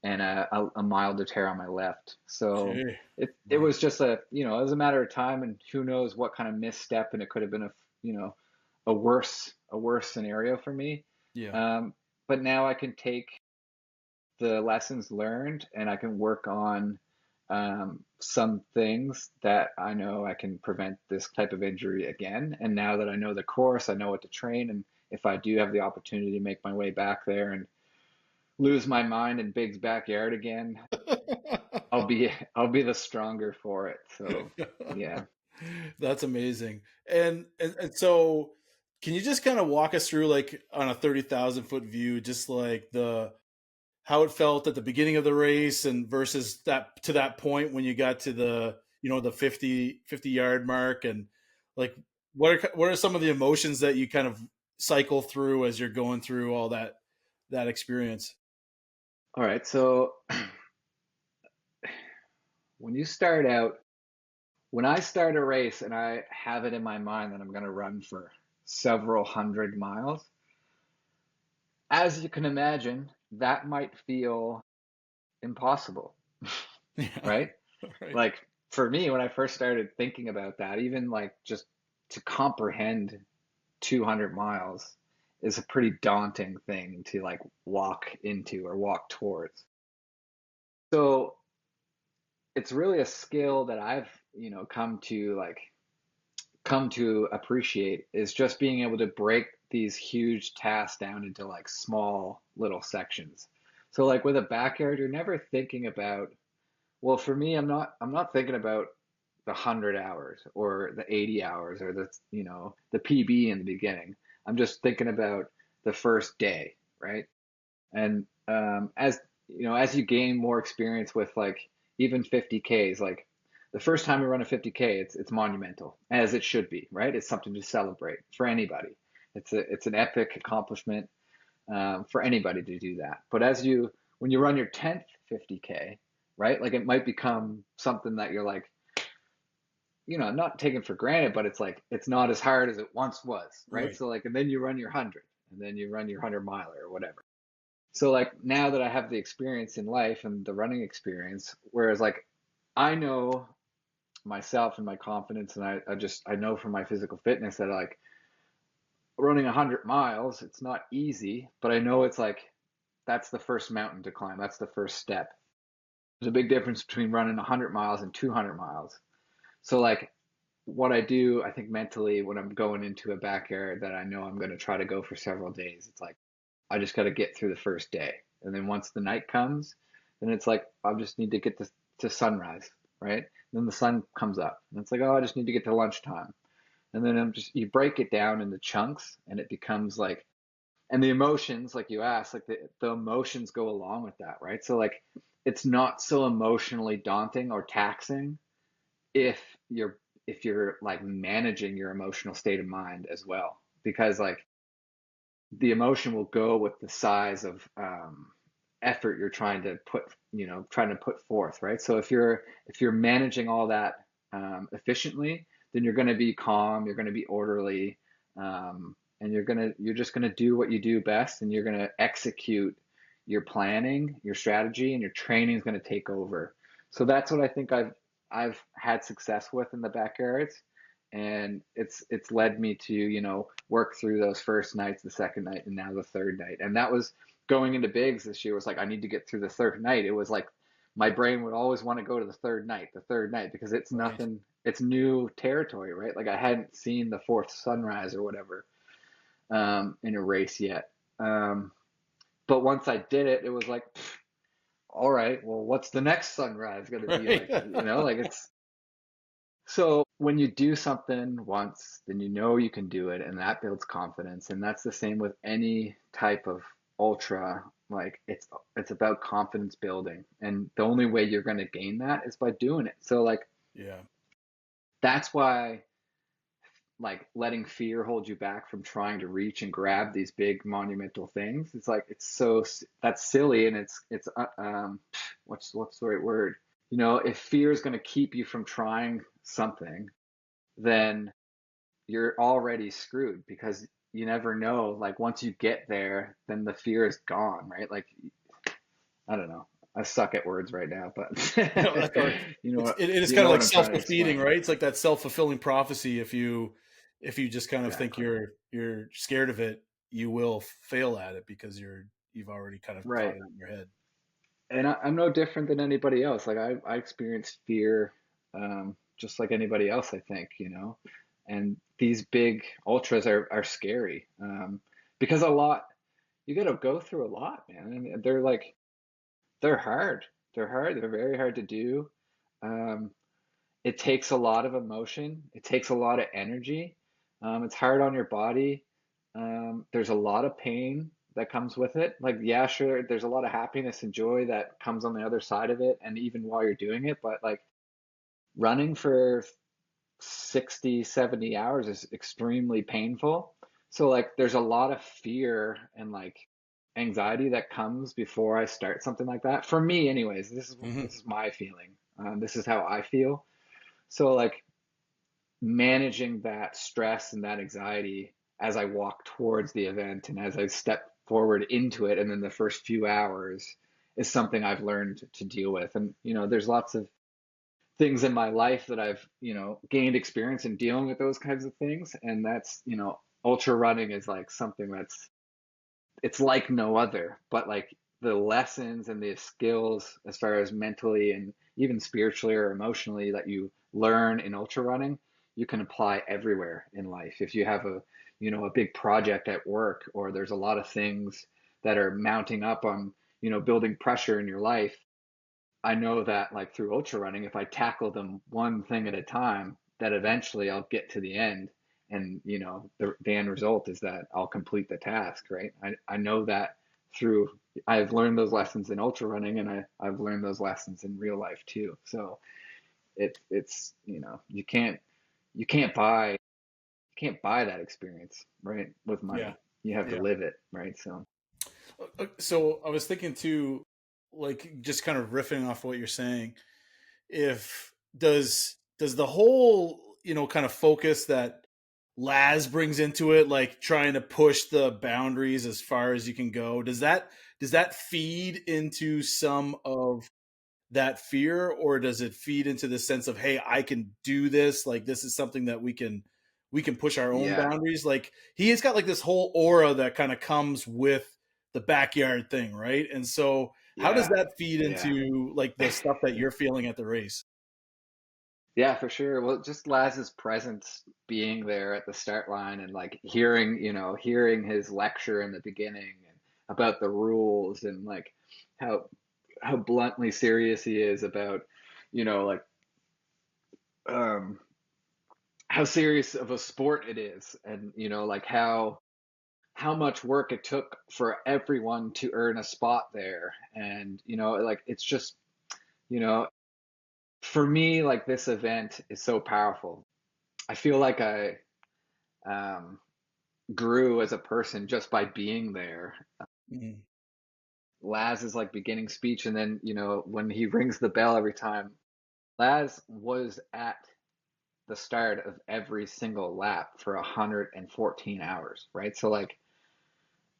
[SPEAKER 3] and a milder tear on my left. So
[SPEAKER 1] Okay.
[SPEAKER 3] it
[SPEAKER 1] Wow.
[SPEAKER 3] was just it was a matter of time, and who knows what kind of misstep, and it could have been a worse scenario for me.
[SPEAKER 1] Yeah.
[SPEAKER 3] Um, but now I can take the lessons learned, and I can work on, some things that I know I can prevent this type of injury again. And now that I know the course, I know what to train. And if I do have the opportunity to make my way back there and lose my mind in Big's backyard again, I'll be the stronger for it. So yeah.
[SPEAKER 1] That's amazing. And so can you just kind of walk us through, like, on a 30,000 foot view, just like how it felt at the beginning of the race and versus that point when you got to the, the 50 yard mark, and like what are some of the emotions that you kind of cycle through as you're going through all that experience?
[SPEAKER 3] All right, so when you start out, when I start a race and I have it in my mind that I'm going to run for several hundred miles, as you can imagine, that might feel impossible,
[SPEAKER 1] Yeah.
[SPEAKER 3] right?
[SPEAKER 1] Right.
[SPEAKER 3] Like for me, when I first started thinking about that, even like just to comprehend 200 miles is a pretty daunting thing to like walk into or walk towards. So it's really a skill that I've, come to appreciate is just being able to break these huge tasks down into like small little sections. So like with a backyard, you're never thinking about, well, for me, I'm not thinking about the 100 hours or the 80 hours or the PB in the beginning. I'm just thinking about the first day, right? And as as you gain more experience with like even 50Ks, like the first time you run a 50K, it's monumental, as it should be, right? It's something to celebrate for anybody. It's an epic accomplishment for anybody to do that. But when you run your 10th 50K, right? Like it might become something that you're like, not taken for granted, but it's like it's not as hard as it once was, right?
[SPEAKER 1] Right.
[SPEAKER 3] So like, and then you run your 100, and then you run your 100 miler or whatever. So like now that I have the experience in life and the running experience, whereas like I know myself and my confidence, and I know from my physical fitness that like running 100 miles, it's not easy, but I know it's like that's the first mountain to climb. That's the first step. There's a big difference between running 100 miles and 200 miles. So like what I do, I think mentally when I'm going into a backyard that I know I'm going to try to go for several days, it's like I just got to get through the first day. And then once the night comes, then it's like I just need to get to sunrise, right? And then the sun comes up. And it's like, oh, I just need to get to lunchtime. And then you break it down into chunks and it becomes like, and the emotions, like you asked, like the emotions go along with that, right? So like it's not so emotionally daunting or taxing if you're like managing your emotional state of mind as well, because like the emotion will go with the size of effort you're trying to put forth, right? So if you're managing all that efficiently, then you're going to be calm, you're going to be orderly, and you're just going to do what you do best, and you're going to execute your planning, your strategy, and your training is going to take over. So that's what I think I've had success with in the backyards, and it's led me to work through those first nights, the second night, and now the third night. And that was going into bigs this year was like I need to get through the third night. It was like my brain would always want to go to the third night, because it's
[SPEAKER 1] Right.
[SPEAKER 3] nothing, it's new territory, right? Like I hadn't seen the fourth sunrise or whatever in a race yet. But once I did it, it was like, all right, well, what's the next sunrise going to be
[SPEAKER 1] Right.
[SPEAKER 3] like? Like it's so when you do something once, then you can do it, and that builds confidence. And that's the same with any type of ultra. Like it's about confidence building, and the only way you're going to gain that is by doing it. So like
[SPEAKER 1] Yeah.
[SPEAKER 3] that's why like letting fear hold you back from trying to reach and grab these big monumental things. It's like that's silly, and it's what's the right word? If fear is going to keep you from trying something, then you're already screwed, because you never know. Like once you get there, then the fear is gone, right? Like I don't know. I suck at words right now, but
[SPEAKER 1] No, that's all right. It is
[SPEAKER 3] you
[SPEAKER 1] kind
[SPEAKER 3] know
[SPEAKER 1] of
[SPEAKER 3] what
[SPEAKER 1] like
[SPEAKER 3] I'm trying
[SPEAKER 1] self
[SPEAKER 3] to
[SPEAKER 1] defeating,
[SPEAKER 3] explain.
[SPEAKER 1] right? It's like that self fulfilling prophecy. If you just kind of think
[SPEAKER 3] Exactly.
[SPEAKER 1] you're scared of it, you will fail at it because you've already kind of thought
[SPEAKER 3] Right.
[SPEAKER 1] it in your head.
[SPEAKER 3] And I'm no different than anybody else. Like I experienced fear, just like anybody else, I think, and these big ultras are scary, because you got to go through a lot, man. And they're hard. They're hard. They're very hard to do. Um, it takes a lot of emotion. It takes a lot of energy. It's hard on your body. There's a lot of pain. that comes with it. Like, yeah, sure, there's a lot of happiness and joy that comes on the other side of it, and even while you're doing it, but like running for 60, 70 hours is extremely painful. So like there's a lot of fear and like anxiety that comes before I start something like that. For me anyways,
[SPEAKER 1] Mm-hmm.
[SPEAKER 3] this is my feeling. This is how I feel. So like managing that stress and that anxiety as I walk towards the event and as I step forward into it and then the first few hours is something I've learned to deal with. And there's lots of things in my life that I've, gained experience in dealing with those kinds of things. And that's, ultra running is like something it's like no other, but like the lessons and the skills as far as mentally and even spiritually or emotionally that you learn in ultra running, you can apply everywhere in life. If you have a big project at work, or there's a lot of things that are mounting up on, building pressure in your life, I know that like through ultra running, if I tackle them one thing at a time, that eventually I'll get to the end. And the end result is that I'll complete the task, right? I know that through I've learned those lessons in ultra running, and I've learned those lessons in real life too. So it's you can't buy that experience, right? With
[SPEAKER 1] Yeah.
[SPEAKER 3] money. You have to
[SPEAKER 1] Yeah.
[SPEAKER 3] live it, right? So
[SPEAKER 1] So I was thinking too, like just kind of riffing off what you're saying. If does the whole kind of focus that Laz brings into it, like trying to push the boundaries as far as you can go, does that feed into some of that fear, or does it feed into the sense of, hey, I can do this, like this is something that we can push our own
[SPEAKER 3] yeah,
[SPEAKER 1] boundaries? Like he has got like this whole aura that kind of comes with the backyard thing, right? And so how does
[SPEAKER 3] yeah,
[SPEAKER 1] that feed
[SPEAKER 3] yeah.
[SPEAKER 1] into like the stuff that you're feeling at the race?
[SPEAKER 3] Yeah, for sure. Well, just Laz's presence being there at the start line and like hearing his lecture in the beginning and about the rules and like how how bluntly serious he is about, like um how serious of a sport it is, and like how much work it took for everyone to earn a spot there. And like it's just, you know, for me, like this event is so powerful. I feel like I um, grew as a person just by being there.
[SPEAKER 1] Mhm.
[SPEAKER 3] Laz is like beginning speech, and then when he rings the bell every time, Laz was at the start of every single lap for 114 hours, right? So like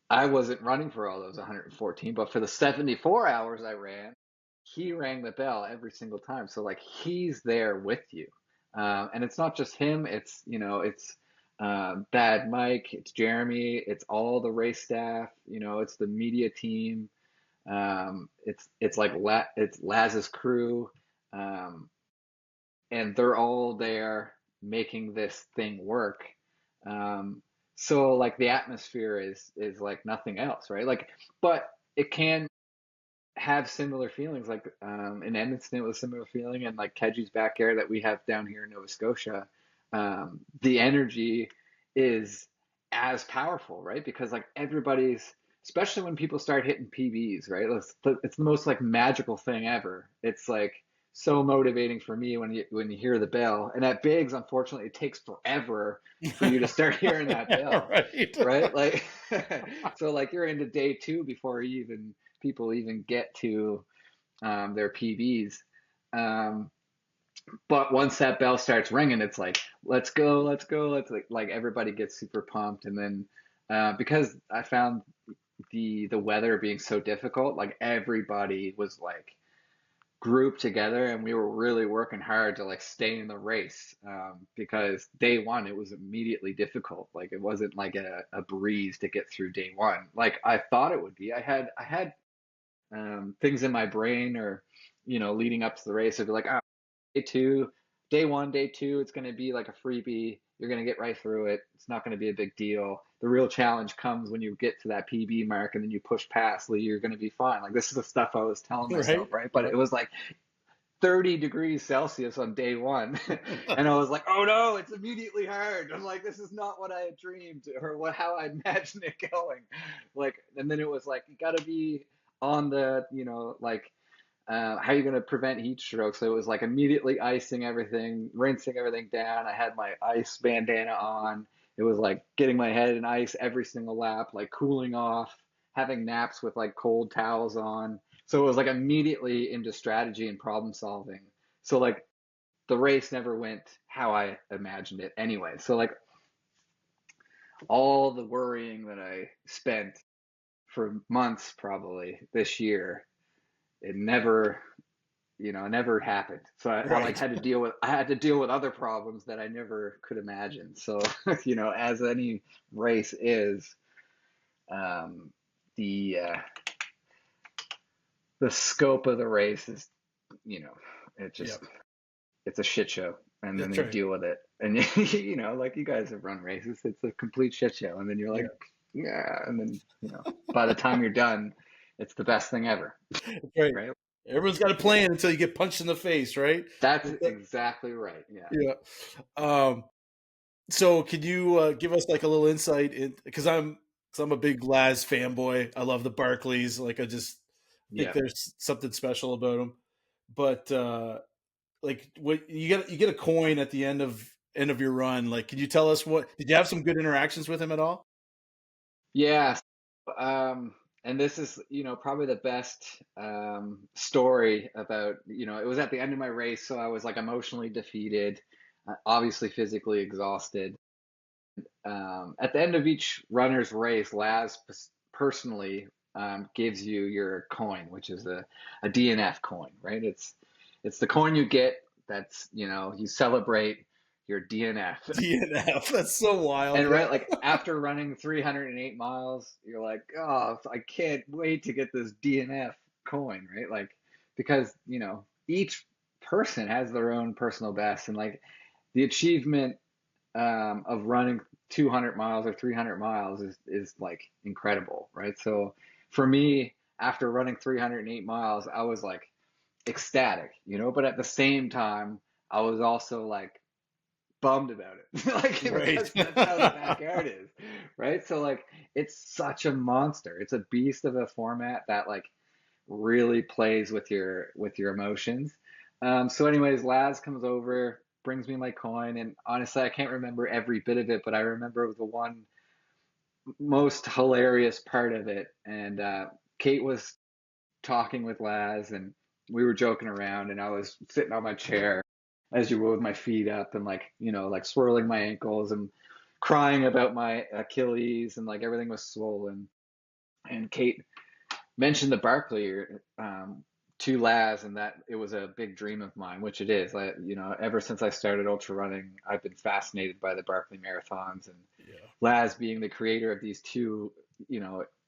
[SPEAKER 3] I wasn't running for all those 114, but for the 74 hours I ran, he rang the bell every single time. So like he's there with you. And it's not just him, it's Bad Mike, it's Jeremy, it's all the race staff, it's the media team. It's like it's Laz's crew. Um, and they're all there making this thing work. Um, so like the atmosphere is like nothing else, right? Like, but it can have similar feelings. Like in Edmonton, it was a similar feeling, and like Kedgey's backyard that we have down here in Nova Scotia, the energy is as powerful, right? Because like everybody's, especially when people start hitting PBs, right? It's the most like magical thing ever. It's like so motivating for me when you hear the bell. And at Bigs, unfortunately, it takes forever for you to start hearing that bell,
[SPEAKER 1] Right.
[SPEAKER 3] right? Like, so like you're into day two before people even get to their PBs. Um, but once that bell starts ringing, it's like, let's go, let's go, like everybody gets super pumped. And then because I found the weather being so difficult, like everybody was like grouped together, and we were really working hard to like stay in the race, because day one it was immediately difficult. Like it wasn't like a breeze to get through day one like I thought it would be. I had things in my brain, or leading up to the race, I'd be like, oh, day two, day one, day two, it's going to be like a freebie. You're going to get right through it. It's not going to be a big deal. The real challenge comes when you get to that PB mark and then you push past. Lee, you're going to be fine. Like this is the stuff I was telling
[SPEAKER 1] Right.
[SPEAKER 3] myself, right? But it was like 30 degrees Celsius on day one. And I was like, oh no, it's immediately hard. I'm like, this is not what I had dreamed or how I imagined it going. Like, and then it was like, you got to be on the, like, how are you going to prevent heat stroke? So it was like immediately icing everything, rinsing everything down. I had my ice bandana on. It was like getting my head in ice every single lap, like cooling off, having naps with like cold towels on. So it was like immediately into strategy and problem solving. So like the race never went how I imagined it anyway. So like all the worrying that I spent for months probably this year, it never never happened. So I like
[SPEAKER 1] Right.
[SPEAKER 3] had to deal with other problems that I never could imagine. So, as any race is, um, the the scope of the race is, it just
[SPEAKER 1] Yep.
[SPEAKER 3] it's a shit show, and then
[SPEAKER 1] That's
[SPEAKER 3] you
[SPEAKER 1] right.
[SPEAKER 3] deal with it. And like you guys have run races, it's a complete shit show, and then you're like,
[SPEAKER 1] Yeah.
[SPEAKER 3] yeah, and then by the time you're done, it's the best thing ever,
[SPEAKER 1] That's right.
[SPEAKER 3] right?
[SPEAKER 1] Everyone's got a plan until you get punched in the face, right?
[SPEAKER 3] That's exactly right. Yeah.
[SPEAKER 1] Yeah. So can you give us like a little insight in because I'm a big Laz fanboy. I love the Barkleys. Like I just think
[SPEAKER 3] Yeah.
[SPEAKER 1] there's something special about them. But like what you get a coin at the end of your run. Like, can you tell us what did you have some good interactions with him at all?
[SPEAKER 3] Yeah. And this is, probably the best story about, it was at the end of my race, so I was like emotionally defeated, obviously physically exhausted. At the end of each runner's race, Laz personally gives you your coin, which is a DNF coin, right? It's the coin you get that's, you celebrate your DNF.
[SPEAKER 1] DNF. That's so wild.
[SPEAKER 3] And right,
[SPEAKER 1] Yeah.
[SPEAKER 3] like after running 308 miles, you're like, oh, I can't wait to get this DNF coin, right? Like, because, each person has their own personal best, and like the achievement of running 200 miles or 300 miles is like incredible, right? So for me, after running 308 miles, I was like ecstatic, but at the same time, I was also like bummed about it. Like
[SPEAKER 1] Right.
[SPEAKER 3] because that's how the backyard is, right? So like it's such a monster. It's a beast of a format that like really plays with your emotions. So anyways, Laz comes over, brings me my coin, and honestly, I can't remember every bit of it, but I remember the one most hilarious part of it. And Kate was talking with Laz, and we were joking around, and I was sitting on my chair as you would with my feet up and like, like swirling my ankles and crying about my Achilles and like everything was swollen. And Kate mentioned the Barkley to Laz and that it was a big dream of mine, which it is. Ever since I started ultra running, I've been fascinated by the Barkley Marathons and
[SPEAKER 1] Yeah.
[SPEAKER 3] Laz being the creator of these two,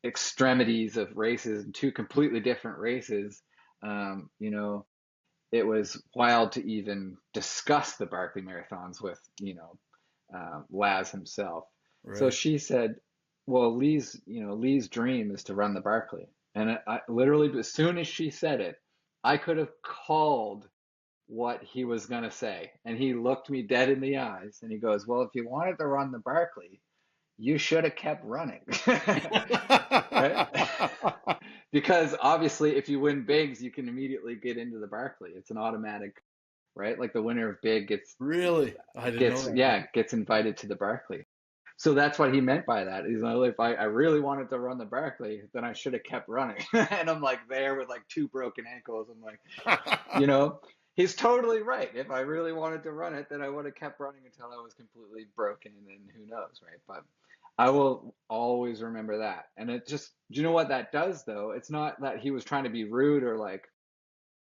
[SPEAKER 3] extremities of races and two completely different races. Um, you know, it was wild to even discuss the Barkley marathons with, Laz himself. So
[SPEAKER 1] Right.
[SPEAKER 3] she said, well, Lee's dream is to run the Barkley. And I literally, as soon as she said it, I could have called what he was going to say. And he looked me dead in the eyes and he goes, well, if you wanted to run the Barkley, you should have kept running. Right? Because obviously, if you win bigs, you can immediately get into the Barkley. It's an automatic, right? Like the winner of big
[SPEAKER 1] Really? I didn't know that. Yeah.
[SPEAKER 3] gets invited to the Barkley. So that's what he meant by that. He's like, if I really wanted to run the Barkley, then I should have kept running. And I'm like there with like two broken ankles. I'm like, you know, he's totally right. If I really wanted to run it, then I would have kept running until I was completely broken, and then who knows, right? But I will always remember that. And it just, do you know what that does though? It's not that he was trying to be rude or like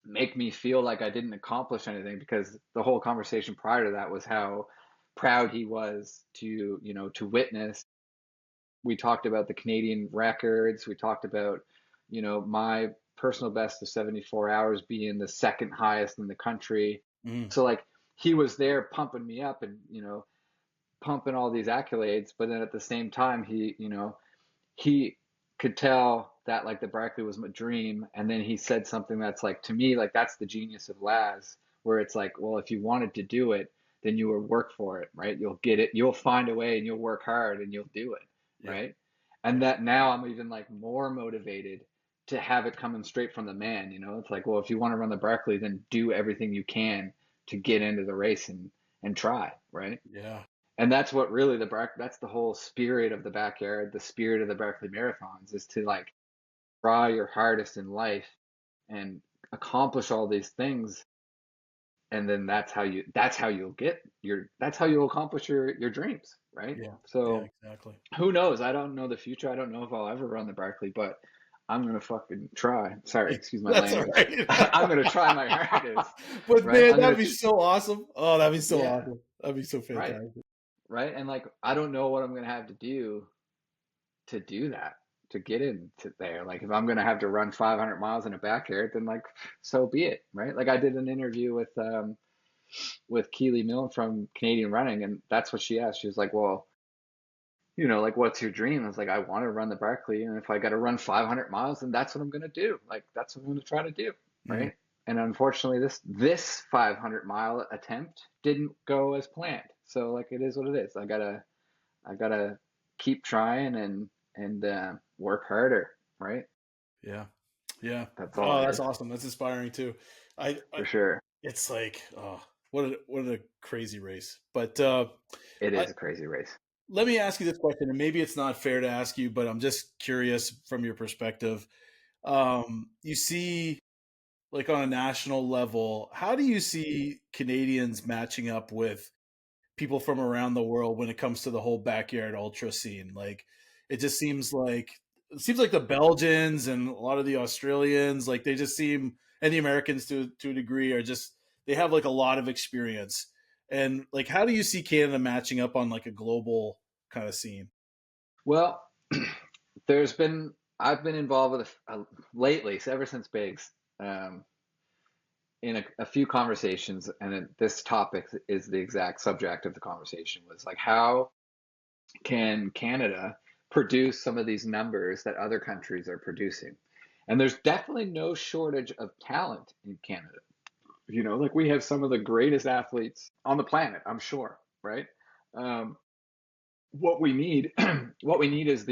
[SPEAKER 3] make me feel like I didn't accomplish anything, because the whole conversation prior to that was how proud he was to, to witness. We talked about the Canadian records. We talked about, my personal best of 74 hours being the second highest in the country.
[SPEAKER 1] Mm.
[SPEAKER 3] So like he was there pumping me up and, pumping all these accolades, but then at the same time, he could tell that like the Barkley was my dream. And then he said something that's like, to me, like that's the genius of Laz, where it's like, well, if you wanted to do it, then you will work for it, right? You'll get it, you'll find a way and you'll work hard and you'll do it,
[SPEAKER 1] Yeah.
[SPEAKER 3] right? And that now I'm even like more motivated to have it coming straight from the man, you know? It's like, well, if you want to run the Barkley, then do everything you can to get into the race and try, right?
[SPEAKER 1] Yeah.
[SPEAKER 3] And that's what really that's the whole spirit of the backyard, the spirit of the Barkley Marathons is to like try your hardest in life and accomplish all these things. And then that's how you'll get that's how you'll accomplish your dreams, right?
[SPEAKER 1] Yeah. Yeah,
[SPEAKER 3] So
[SPEAKER 1] exactly.
[SPEAKER 3] who knows? I don't know the future. I don't know if I'll ever run the Barkley, but I'm gonna fucking try. Sorry, excuse my
[SPEAKER 1] That's all
[SPEAKER 3] language.
[SPEAKER 1] right.
[SPEAKER 3] I'm gonna try my hardest,
[SPEAKER 1] But
[SPEAKER 3] right?
[SPEAKER 1] man, that'd be so awesome. Oh, that'd be so
[SPEAKER 3] Yeah,
[SPEAKER 1] awesome. That'd be so
[SPEAKER 3] right,
[SPEAKER 1] fantastic.
[SPEAKER 3] right. And like, I don't know what I'm gonna have to do that, to get into there. Like, if I'm gonna have to run 500 miles in a backyard, then like, so be it, right? Like, I did an interview with Keely Milne from Canadian Running, and that's what she asked. She was like, well, you know, like, what's your dream? I was like, I want to run the Barkley, and if I got to run 500 miles, then that's what I'm going to do. Like, that's what I'm going to try to do,
[SPEAKER 1] Mm.
[SPEAKER 3] right? And unfortunately, this 500-mile attempt didn't go as planned. So like, it is what it is. I gotta keep trying and work harder, right?
[SPEAKER 1] Yeah. Yeah.
[SPEAKER 3] That's all
[SPEAKER 1] Oh,
[SPEAKER 3] it
[SPEAKER 1] that's
[SPEAKER 3] is,
[SPEAKER 1] awesome. That's inspiring too. I
[SPEAKER 3] for sure.
[SPEAKER 1] it's like, oh, what a crazy race. But
[SPEAKER 3] It
[SPEAKER 1] I,
[SPEAKER 3] is a crazy race.
[SPEAKER 1] let me ask you this question, and maybe it's not fair to ask you, but I'm just curious from your perspective. You see, like on a national level, how do you see Canadians matching up with people from around the world when it comes to the whole backyard ultra scene? Like, it seems like the Belgians and a lot of the Australians, like they just seem, and the Americans to a degree, are just, they have like a lot of experience. And like, how do you see Canada matching up on like a global kind of scene?
[SPEAKER 3] Well, there's been I've been involved with lately, so ever since Bigs, um, in a few conversations, and this topic is the exact subject of the conversation, was like, how can Canada produce some of these numbers that other countries are producing? And there's definitely no shortage of talent in Canada. You know, like, we have some of the greatest athletes on the planet, I'm sure, right? Um, what we need, what we need is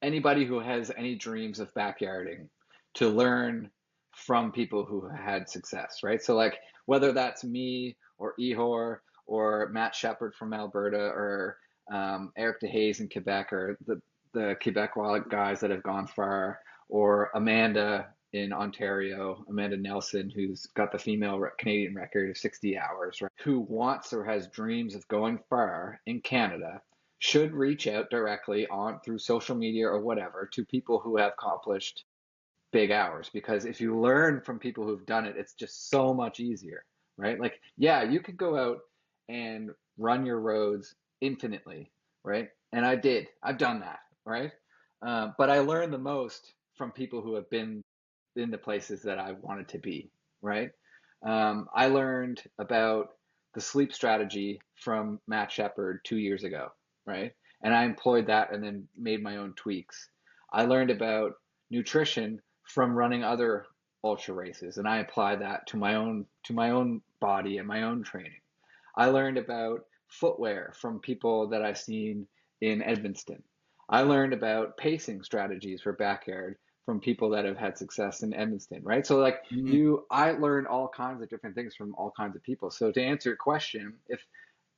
[SPEAKER 3] anybody who has any dreams of backyarding to learn from people who had success, right? So like, whether that's me or Ihor or Matt Shepard from Alberta or Eric DeHaze in Quebec, or the Quebecois guys that have gone far, or Amanda in Ontario, Amanda Nelson, who's got the female Canadian record of 60 hours, right? Who wants or has dreams of going far in Canada should reach out directly on through social media or whatever to people who have accomplished big hours, because if you learn from people who've done it, it's just so much easier, right? Like, yeah, you could go out and run your roads infinitely, right? And I've done that, right? But I learned the most from people who have been in the places that I wanted to be, right? I learned about the sleep strategy from Matt Shepard 2 years ago, right? And I employed that and then made my own tweaks. I learned about nutrition from running other ultra races, and I applied that to my own body and my own training. I learned about footwear from people that I've seen in Edmonton. I learned about pacing strategies for backyard from people that have had success in Edmonton, right? So like,
[SPEAKER 1] Mm.
[SPEAKER 3] I learned all kinds of different things from all kinds of people. So to answer your question, if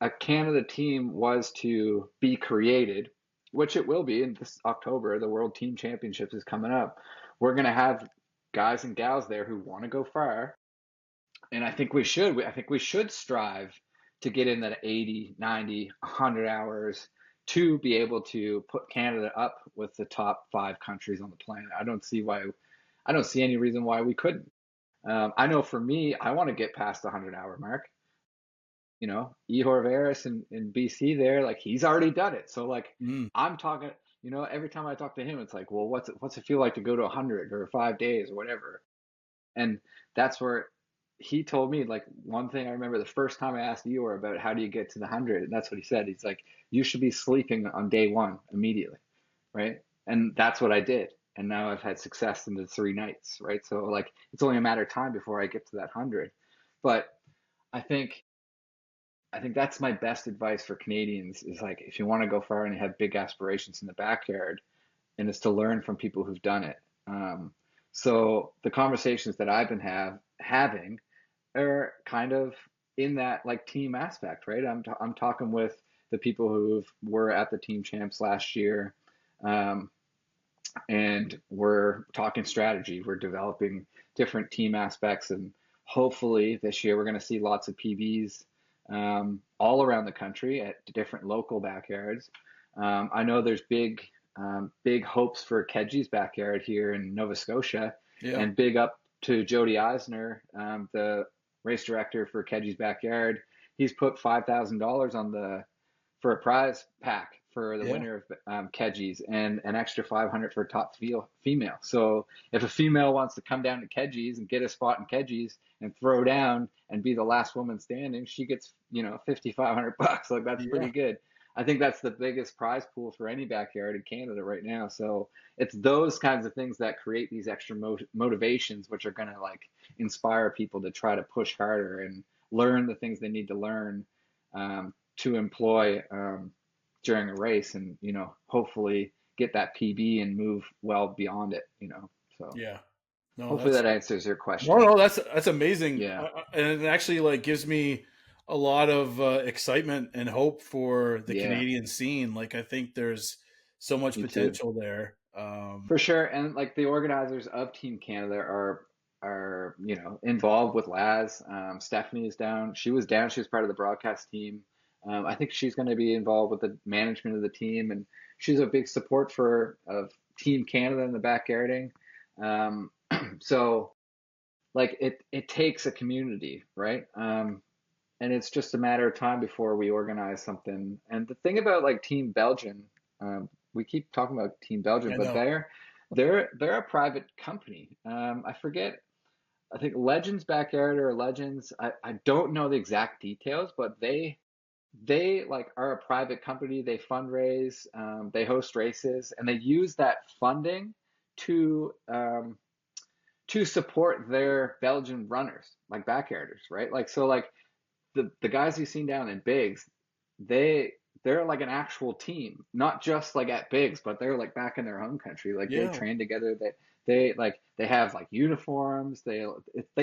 [SPEAKER 3] a Canada team was to be created, which it will be in this October, the World Team Championships is coming up, we're going to have guys and gals there who want to go far. And I think we should. I think we should strive to get in that 80, 90, 100 hours to be able to put Canada up with the top 5 countries on the planet. I don't see any reason why we couldn't. I know for me, I want to get past the 100-hour mark. You know, Ihor Veras in BC there, like, he's already done it. So like,
[SPEAKER 1] Mm.
[SPEAKER 3] I'm talking, you know, every time I talk to him, it's like, well, what's it feel like to go to 100 or 5 days or whatever? And that's where he told me, like, one thing I remember the first time I asked Eeyore about how do you get to the 100, and that's what he said. He's like, you should be sleeping on day one immediately, right? And that's what I did. And now I've had success in the 3 nights, right? So like it's only a matter of time before I get to that 100. But I think I think that's my best advice for Canadians is like if you want to go far and have big aspirations in the backyard, and it's to learn from people who've done it. So the conversations that I've been having are kind of in that like team aspect, right? I'm talking with the people who were at the team champs last year, um, and we're talking strategy. We're developing different team aspects, and hopefully this year we're going to see lots of PBs all around the country at different local backyards. I know there's big hopes for Kedgie's backyard here in Nova Scotia,
[SPEAKER 1] Yeah.
[SPEAKER 3] and big up to Jody Eisner, the race director for Kedgie's backyard. He's put $5,000 on the for a prize pack for the
[SPEAKER 1] Yeah.
[SPEAKER 3] winner of Kedgie's and an extra 500 for top female. So if a female wants to come down to Kedgie's and get a spot in Kedgie's and throw down and be the last woman standing, she gets, 5,500 bucks. Like that's
[SPEAKER 1] Yeah.
[SPEAKER 3] pretty good. I think that's the biggest prize pool for any backyard in Canada right now. So it's those kinds of things that create these extra motivations, which are going to like inspire people to try to push harder and learn the things they need to learn to employ during a race, and hopefully get that PB and move well beyond it. So
[SPEAKER 1] Yeah. No,
[SPEAKER 3] hopefully
[SPEAKER 1] that's
[SPEAKER 3] that answers your
[SPEAKER 1] no,
[SPEAKER 3] question.
[SPEAKER 1] no, that's amazing,
[SPEAKER 3] Yeah,
[SPEAKER 1] and it actually like gives me a lot of excitement and hope for the
[SPEAKER 3] yeah,
[SPEAKER 1] Canadian scene. Like I think there's so much
[SPEAKER 3] me too.
[SPEAKER 1] potential there.
[SPEAKER 3] For sure. And like the organizers of Team Canada are involved with Laz. Stephanie is down. She was down. She was part of the broadcast team. I think she's going to be involved with the management of the team, and she's a big support for of Team Canada in the backyarding. Um, so like it takes a community, right? And it's just a matter of time before we organize something. And the thing about like Team Belgium, we keep talking about Team Belgium,
[SPEAKER 1] I
[SPEAKER 3] but
[SPEAKER 1] know.
[SPEAKER 3] they're a private company. I forget. I think Legends Backyard or Legends. I don't know the exact details, but they like are a private company. They fundraise, they host races, and they use that funding to to support their Belgian runners, like backyarders, right? Like so, like the guys you've seen down in Bigs, they they're like an actual team, not just like at Bigs, but they're like back in their home country. Like they
[SPEAKER 1] Yeah.
[SPEAKER 3] train together. They have like uniforms. They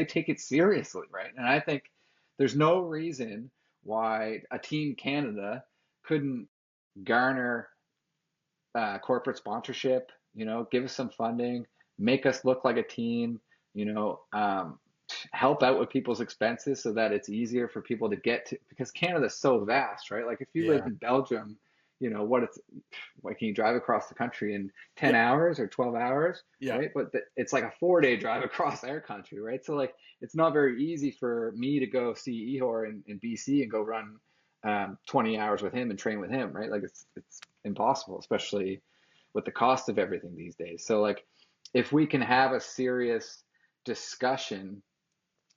[SPEAKER 3] take it seriously, right? And I think there's no reason why a Team Canada couldn't garner corporate sponsorship. Give us some funding, make us look like a team. You know, help out with people's expenses so that it's easier for people to get to, because Canada's so vast, right? Like if you live
[SPEAKER 1] Yeah.
[SPEAKER 3] in Belgium, what can you drive across the country in 10
[SPEAKER 1] Yeah.
[SPEAKER 3] hours or 12 hours,
[SPEAKER 1] Yeah.
[SPEAKER 3] right? But it's like a 4-day drive across our country, right? So like it's not very easy for me to go see Ihor in BC and go run 20 hours with him and train with him, right? Like it's impossible, especially with the cost of everything these days. So like if we can have a serious discussion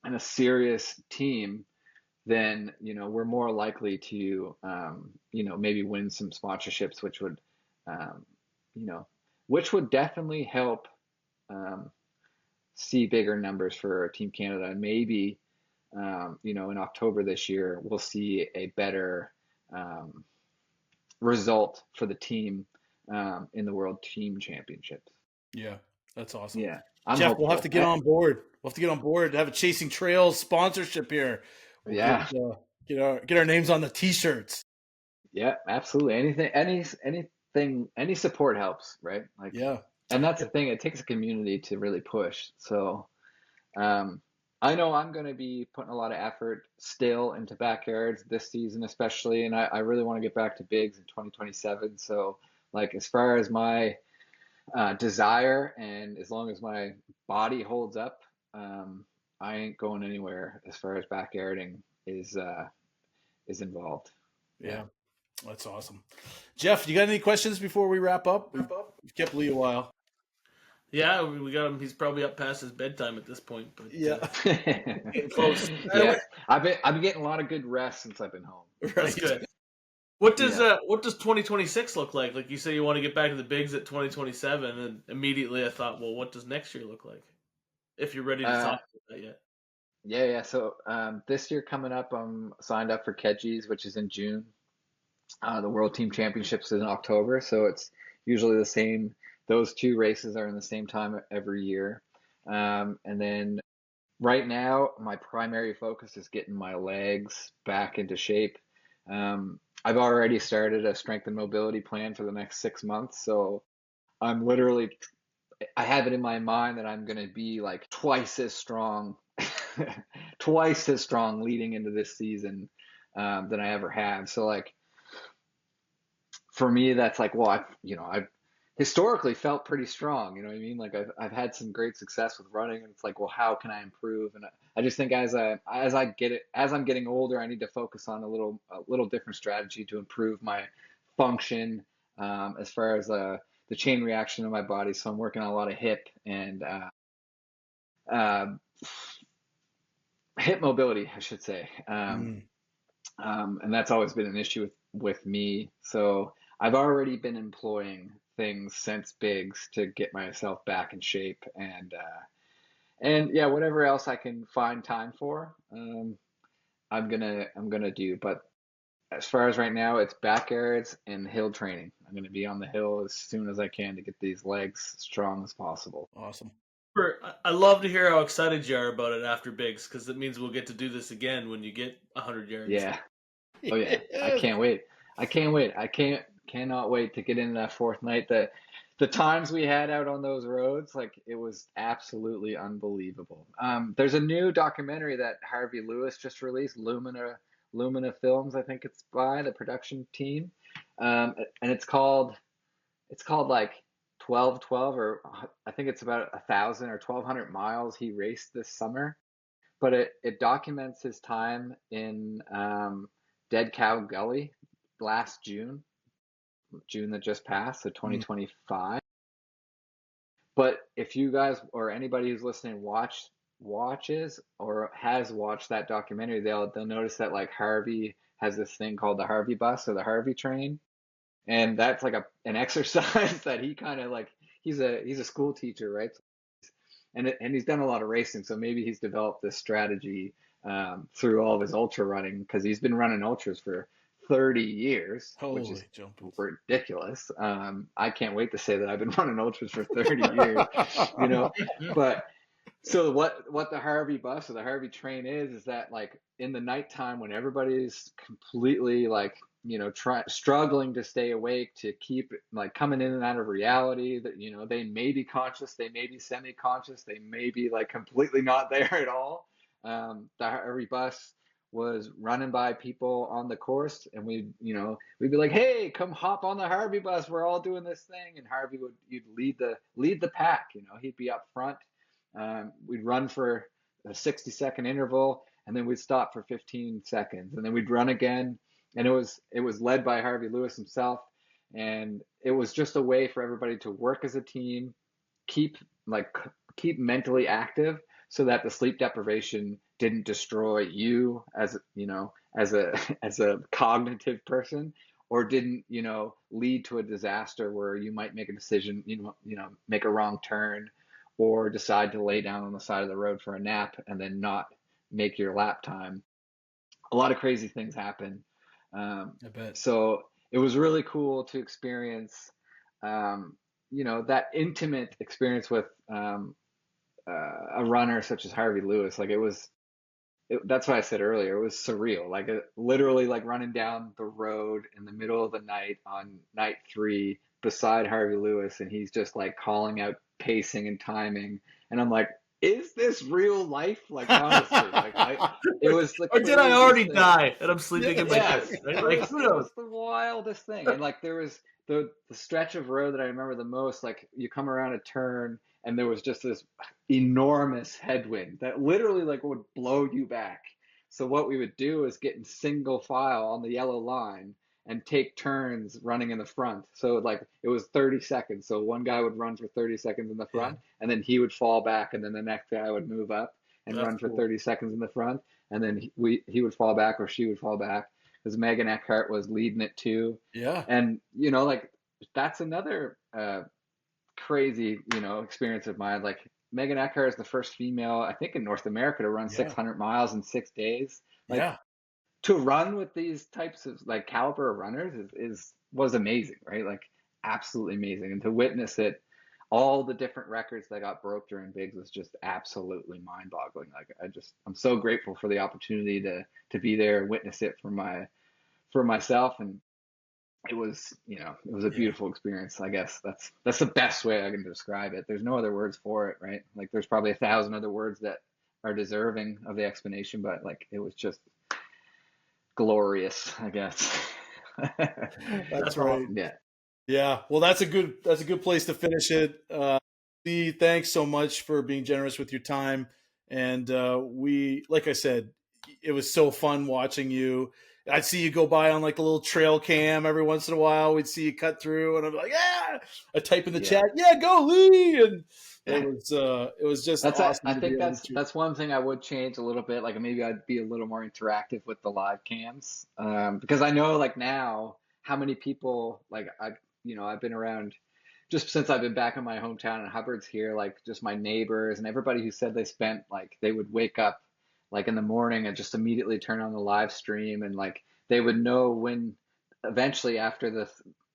[SPEAKER 3] and a serious team, then we're more likely to maybe win some sponsorships, um, you know which would definitely help um, see bigger numbers for Team Canada, and maybe in October this year we'll see a better um, result for the team in the World Team Championships.
[SPEAKER 1] Yeah. That's awesome.
[SPEAKER 3] Yeah, I'm
[SPEAKER 1] Jeff, we'll have to
[SPEAKER 3] hopeful.
[SPEAKER 1] get on board. We'll have to get on board to have a Chasing Trails sponsorship here. We'll
[SPEAKER 3] Yeah,
[SPEAKER 1] get our names on the t-shirts.
[SPEAKER 3] yeah, absolutely. Any support helps, right? Like,
[SPEAKER 1] Yeah.
[SPEAKER 3] and that's the thing. It takes a community to really push. So, um, I know I'm going to be putting a lot of effort still into backyards this season, especially, and I really want to get back to bigs in 2027. So, like, as far as my desire, and as long as my body holds up, I ain't going anywhere as far as backyarding is involved. Yeah.
[SPEAKER 1] Yeah. That's awesome. Jeff, you got any questions before we wrap up? We've kept Lee a while.
[SPEAKER 2] Yeah, we got him. He's probably up past his bedtime at this point, but
[SPEAKER 1] Yeah.
[SPEAKER 2] getting close.
[SPEAKER 3] Yeah, I've been getting a lot of good rest since I've been home.
[SPEAKER 2] That's
[SPEAKER 1] Right.
[SPEAKER 2] good. What
[SPEAKER 3] Yeah.
[SPEAKER 2] does 2026 look like? Like you say, you want to get back to the bigs at 2027, and immediately I thought, well, what does next year look like? If you're ready to talk
[SPEAKER 3] Uh,
[SPEAKER 2] about that yet.
[SPEAKER 3] yeah. So this year coming up, I'm signed up for Kedges, which is in June. The World Team Championships is in October, so it's usually the same. Those two races are in the same time every year. And then right now, my primary focus is getting my legs back into shape. I've already started a strength and mobility plan for the next 6 months, so I'm literally, I have it in my mind that I'm going to be like twice as strong, twice as strong leading into this season than I ever have. So like for me, that's like, well, I've historically felt pretty strong. You know what I mean? Like I've had some great success with running, and it's like, well, how can I improve? And I just think as I'm getting older, I need to focus on a little different strategy to improve my function as far as the chain reaction in my body. So I'm working on a lot of uh, hip mobility, I should say.
[SPEAKER 1] Mm.
[SPEAKER 3] And that's always been an issue with me. So I've already been employing things since Bigs to get myself back in shape, and yeah, whatever else I can find time for, I'm gonna do. But as far as right now, it's back areas and hill training. I'm gonna be on the hill as soon as I can to get these legs strong as possible.
[SPEAKER 1] Awesome.
[SPEAKER 2] I love to hear how excited you are about it after bigs, because it means we'll get to do this again when you get 100 yards.
[SPEAKER 3] Yeah. Oh yeah, I can't wait. I can't wait. Cannot wait to get into that fourth night. The times we had out on those roads, like it was absolutely unbelievable. There's a new documentary that Harvey Lewis just released, Lumina Films, I think it's by the production team. And it's called like 1212, or I think it's about 1,000 or 1,200 miles he raced this summer, but it documents his time in Dead Cow Gully last June that just passed, so
[SPEAKER 1] Mm.
[SPEAKER 3] 2025. But if you guys or anybody who's listening watches or has watched that documentary, they'll notice that like Harvey has this thing called the Harvey bus or the Harvey train, and that's like an exercise that he kind of like. He's a school teacher, right? And he's done a lot of racing, so maybe he's developed this strategy through all of his ultra running, because he's been running ultras for 30 years, which is
[SPEAKER 1] Holy jumpers.
[SPEAKER 3] ridiculous. I can't wait to say that I've been running ultras for 30 years, you know. But so what the Harvey bus or the Harvey train is that like in the nighttime when everybody's completely like struggling to stay awake, to keep like coming in and out of reality, that they may be conscious, they may be semi-conscious, they may be like completely not there at all. The Harvey bus was running by people on the course, and we'd be like, hey, come hop on the Harvey bus, we're all doing this thing. And Harvey would you'd lead the pack, he'd be up front. We'd run for a 60-second interval, and then we'd stop for 15 seconds, and then we'd run again. And it was led by Harvey Lewis himself, and it was just a way for everybody to work as a team, keep like keep mentally active, so that the sleep deprivation didn't destroy you as a as a cognitive person, or didn't lead to a disaster where you might make a decision, make a wrong turn, or decide to lay down on the side of the road for a nap and then not make your lap time. A lot of crazy things happen.
[SPEAKER 1] I bet.
[SPEAKER 3] So it was really cool to experience, that intimate experience with a runner such as Harvey Lewis. Like that's what I said earlier. It was surreal. Like literally like running down the road in the middle of the night on night 3 beside Harvey Lewis, and he's just like calling out pacing and timing. And I'm like, is this real life? Like honestly, it was the
[SPEAKER 2] Or did I
[SPEAKER 3] craziest
[SPEAKER 2] already
[SPEAKER 3] thing.
[SPEAKER 2] die and I'm sleeping in my
[SPEAKER 3] Yes,
[SPEAKER 2] couch? Right? Like, who
[SPEAKER 3] it
[SPEAKER 2] knows?
[SPEAKER 3] was the wildest thing. And like there was the stretch of road that I remember the most, like you come around a turn and there was just this enormous headwind that literally like would blow you back. So what we would do is get in single file on the yellow line and take turns running in the front. So like it was 30 seconds. So one guy would run for 30 seconds in the
[SPEAKER 1] Yeah,
[SPEAKER 3] front, and then he would fall back, and then the next guy would move up and
[SPEAKER 2] That's
[SPEAKER 3] run for
[SPEAKER 2] cool.
[SPEAKER 3] 30 seconds in the front, and then he would fall back or she would fall back. because Megan Eckhart was leading it too.
[SPEAKER 1] Yeah.
[SPEAKER 3] And, you know, like that's another crazy, you know, experience of mine. Like Megan Eckhart is the first female, I think, in North America to run
[SPEAKER 1] Yeah.
[SPEAKER 3] 600 miles in 6 days. Like
[SPEAKER 1] Yeah.
[SPEAKER 3] to run with these types of like caliber of runners was amazing, right? Like absolutely amazing. And to witness it, all the different records that got broke during bigs was just absolutely mind-boggling. Like I'm so grateful for the opportunity to be there and witness it for myself. And it was, you know, it was a beautiful experience. I guess that's the best way I can describe it. There's no other words for it, right? Like there's probably 1,000 other words that are deserving of the explanation, but like it was just glorious, I guess.
[SPEAKER 1] That's right.
[SPEAKER 3] Yeah.
[SPEAKER 1] Yeah. Well, that's a good place to finish it. Lee, thanks so much for being generous with your time. And like I said, it was so fun watching you. I'd see you go by on like a little trail cam every once in a while. We'd see you cut through, and I'm like, yeah. I type in the chat, yeah, go Lee, and it was just awesome.
[SPEAKER 3] I think that's one thing I would change a little bit. Like maybe I'd be a little more interactive with the live cams, because I know like now how many people like I've been around just since I've been back in my hometown in Hubbard's here, like just my neighbors and everybody who said they would wake up like in the morning and just immediately turn on the live stream, and like they would know when eventually after the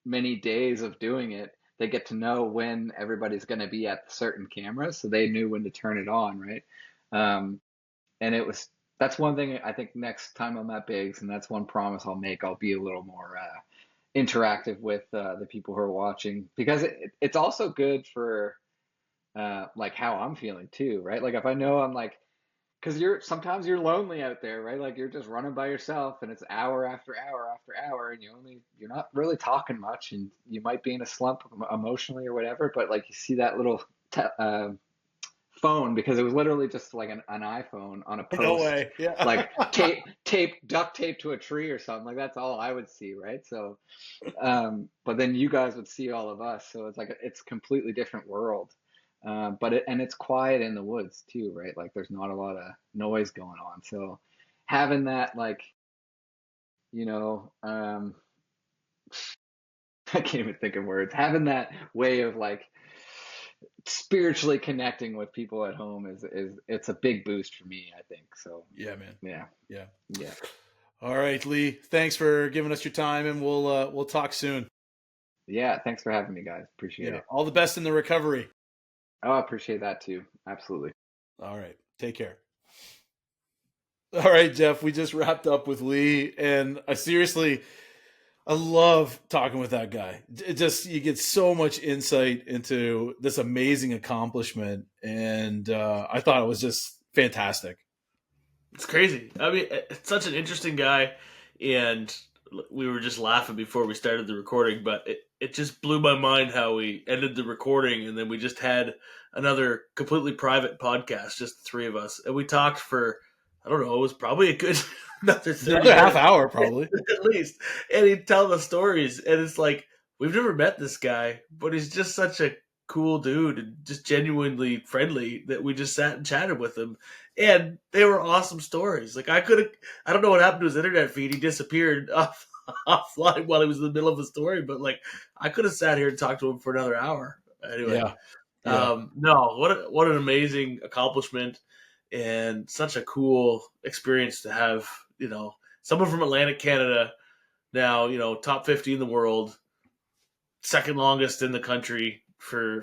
[SPEAKER 3] many days of doing it, they get to know when everybody's going to be at certain cameras, so they knew when to turn it on, right? And that's one thing I think next time I'm at Bigs, and that's one promise I'll make. I'll be a little more interactive with the people who are watching, because it's also good for like how I'm feeling too, right? Like if I know I'm like, because sometimes you're lonely out there, right? Like you're just running by yourself, and it's hour after hour after hour, and you're not really talking much, and you might be in a slump emotionally or whatever. But like you see that little phone, because it was literally just like an iPhone on a post,
[SPEAKER 1] no way, yeah,
[SPEAKER 3] like duct tape to a tree or something. Like that's all I would see, right? So, but then you guys would see all of us, so it's a completely different world. But it's quiet in the woods too, right? Like there's not a lot of noise going on. So having that, like, you know, I can't even think of words. Having that way of like spiritually connecting with people at home it's a big boost for me, I think. So
[SPEAKER 1] yeah, man,
[SPEAKER 3] yeah.
[SPEAKER 1] All right, Lee, thanks for giving us your time, and we'll talk soon.
[SPEAKER 3] Yeah, thanks for having me, guys. Appreciate it.
[SPEAKER 1] All the best in the recovery.
[SPEAKER 3] Oh, I appreciate that too. Absolutely.
[SPEAKER 1] All right. Take care. All right, Jeff, we just wrapped up with Lee, and I love talking with that guy. You get so much insight into this amazing accomplishment, and I thought it was just fantastic.
[SPEAKER 2] It's crazy. I mean, it's such an interesting guy, and we were just laughing before we started the recording, but it just blew my mind how we ended the recording, and then we just had another completely private podcast, just the three of us, and we talked for, I don't know, it was probably a good
[SPEAKER 1] another half hour probably
[SPEAKER 2] at least, and he'd tell the stories, and it's like, we've never met this guy, but he's just such a cool dude and just genuinely friendly that we just sat and chatted with him, and they were awesome stories. Like I don't know what happened to his internet feed. He disappeared offline while he was in the middle of a story, but like I could have sat here and talked to him for another hour. Anyway, no, what an amazing accomplishment and such a cool experience to have. You know, someone from Atlantic Canada now, you know, top 50 in the world, second longest in the country for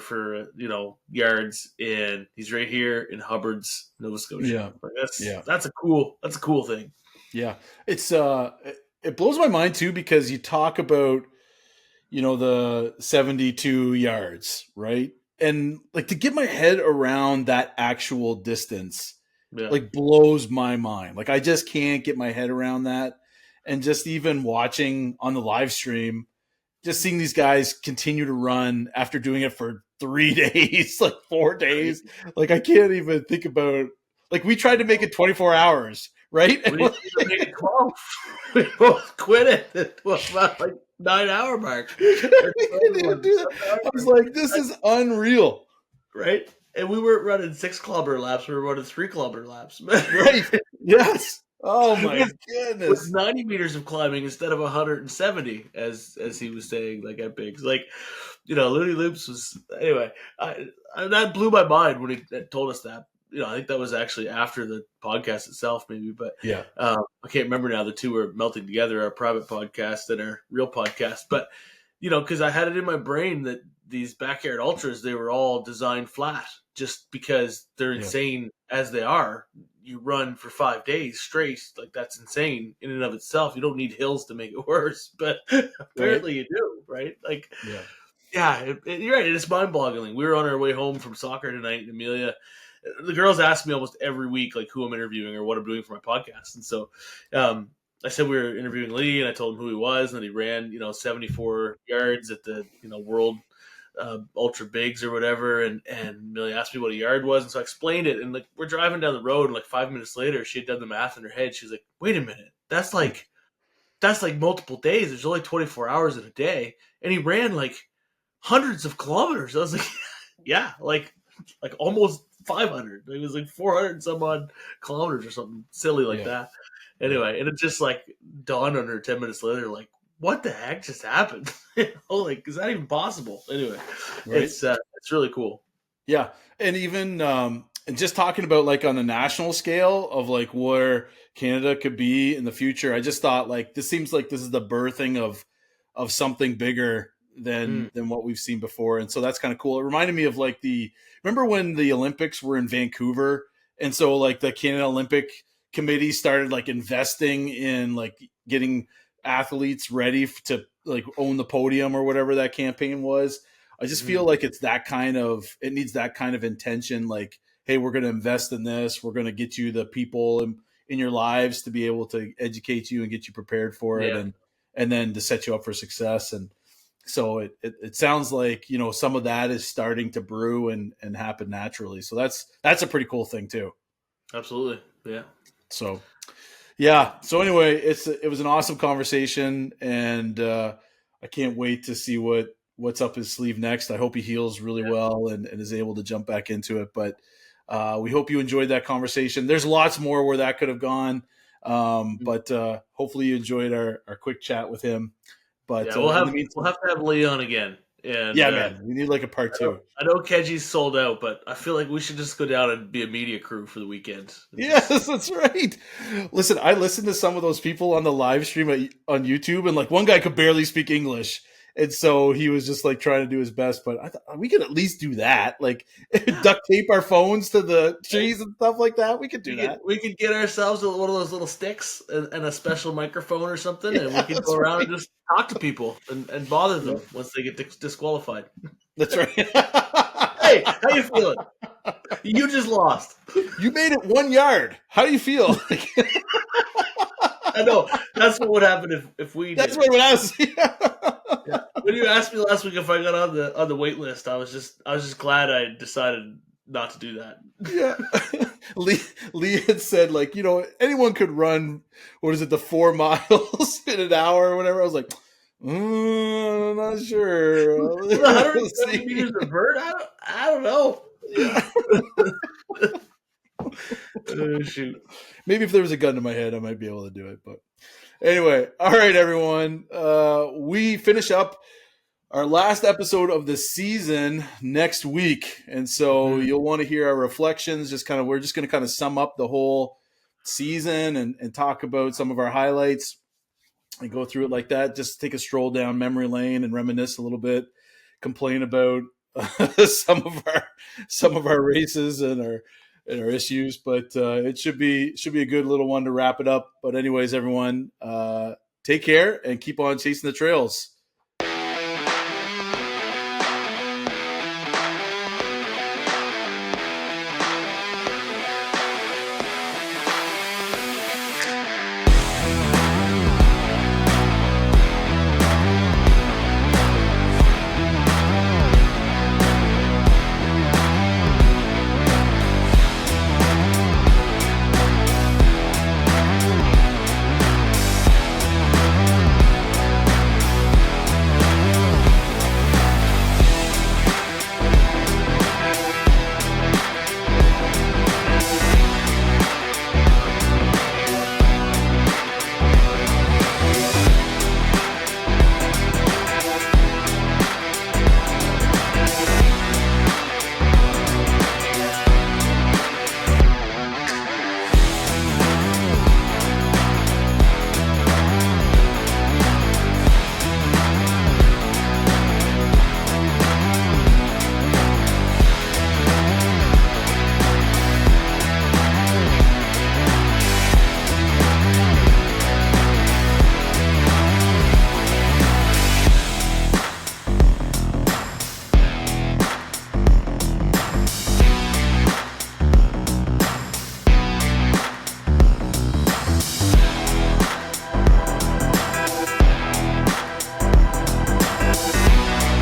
[SPEAKER 2] yards, and he's right here in Hubbard's, Nova Scotia. That's a cool thing.
[SPEAKER 1] Yeah, it's it blows my mind too, because you talk about, you know, the 72 yards, right? And like to get my head around that actual distance, like blows my mind. Like I just can't get my head around that. And just even watching on the live stream, just seeing these guys continue to run after doing it for 3 days, like 4 days. Like I can't even think about, like we tried to make it 24 hours, right?
[SPEAKER 2] We didn't even make it 12. We both quit it at about like 9-hour mark.
[SPEAKER 1] I was like, this is unreal.
[SPEAKER 2] Right? And we weren't running 6 kilometer laps, we were running 3 kilometer laps.
[SPEAKER 1] Right. Yes. Oh my
[SPEAKER 2] With
[SPEAKER 1] goodness.
[SPEAKER 2] 90 meters of climbing instead of 170, as he was saying, like at Biggs. Like, Looney Loops was anyway. That blew my mind when he told us that. I think that was actually after the podcast itself, maybe. But
[SPEAKER 1] Yeah.
[SPEAKER 2] I can't remember now. The two were melting together, our private podcast and our real podcast. But because I had it in my brain that these backyard ultras, they were all designed flat, just because they're insane as they are. You run for 5 days straight, like that's insane in and of itself. You don't need hills to make it worse, but apparently you do, right? Like, you're right. It's mind-boggling. We were on our way home from soccer tonight, and Amelia, the girls ask me almost every week, like, who I'm interviewing or what I'm doing for my podcast. And so I said we were interviewing Lee, and I told him who he was, and that he ran, 74 yards at the, world ultra bigs or whatever. And Amelia asked me what a yard was. And so I explained it. And like, we're driving down the road, and like 5 minutes later, she had done the math in her head. She's like, wait a minute. That's like multiple days. There's only 24 hours in a day. And he ran like hundreds of kilometers. I was like, yeah, like almost 500. It was like 400 some odd kilometers or something silly like that. Anyway, and it just like dawned on her 10 minutes later, like, what the heck just happened? Like, is that even possible? Anyway, it's really cool.
[SPEAKER 1] Yeah. And even and just talking about like on the national scale of like where Canada could be in the future, I just thought like this seems like this is the birthing of something bigger than what we've seen before. And so that's kind of cool. It reminded me of like remember when the Olympics were in Vancouver? And so like the Canada Olympic Committee started like investing in like getting athletes ready to like own the podium or whatever that campaign was. I just feel like it needs that kind of intention. Like, hey, we're going to invest in this. We're going to get you the people in your lives to be able to educate you and get you prepared for it. And then to set you up for success. And so it sounds like, some of that is starting to brew and happen naturally. So that's a pretty cool thing too.
[SPEAKER 2] Absolutely. Yeah.
[SPEAKER 1] So, yeah. So anyway, it was an awesome conversation, and I can't wait to see what's up his sleeve next. I hope he heals really well and is able to jump back into it. But we hope you enjoyed that conversation. There's lots more where that could have gone, but hopefully you enjoyed our quick chat with him. But
[SPEAKER 2] we'll have to have Leon again. And
[SPEAKER 1] man, we need like a part 2.
[SPEAKER 2] I know Keji's sold out, but I feel like we should just go down and be a media crew for the weekend.
[SPEAKER 1] Yes, that's right. Listen, I listened to some of those people on the live stream on YouTube, and like one guy could barely speak English. And so he was just like trying to do his best, but I thought we could at least do that. Like duct tape our phones to the trees and stuff like that. We could do that.
[SPEAKER 2] We could get ourselves one of those little sticks and a special microphone or something, and we could go around and just talk to people and bother them once they get disqualified.
[SPEAKER 1] That's right.
[SPEAKER 2] Hey, how you feeling? You just lost.
[SPEAKER 1] You made it 1 yard. How do you feel?
[SPEAKER 2] I know. That's what would happen if we did.
[SPEAKER 1] That's what it would ask.
[SPEAKER 2] When you asked me last week if I got on the wait list, I was just glad I decided not to do that.
[SPEAKER 1] Yeah. Lee had said, like, anyone could run, what is it, the 4 miles in an hour or whatever. I was like, I'm not sure.
[SPEAKER 2] 170 meters of vert? I don't know. Yeah. Oh, shoot.
[SPEAKER 1] Maybe if there was a gun to my head, I might be able to do it. But anyway, all right, everyone. We finish up our last episode of the season next week. And so you'll want to hear our reflections. We're just going to kind of sum up the whole season and talk about some of our highlights and go through it like that. Just take a stroll down memory lane and reminisce a little bit, complain about some of our races and our issues, but it should be a good little one to wrap it up. But anyways, everyone, take care and keep on chasing the trails.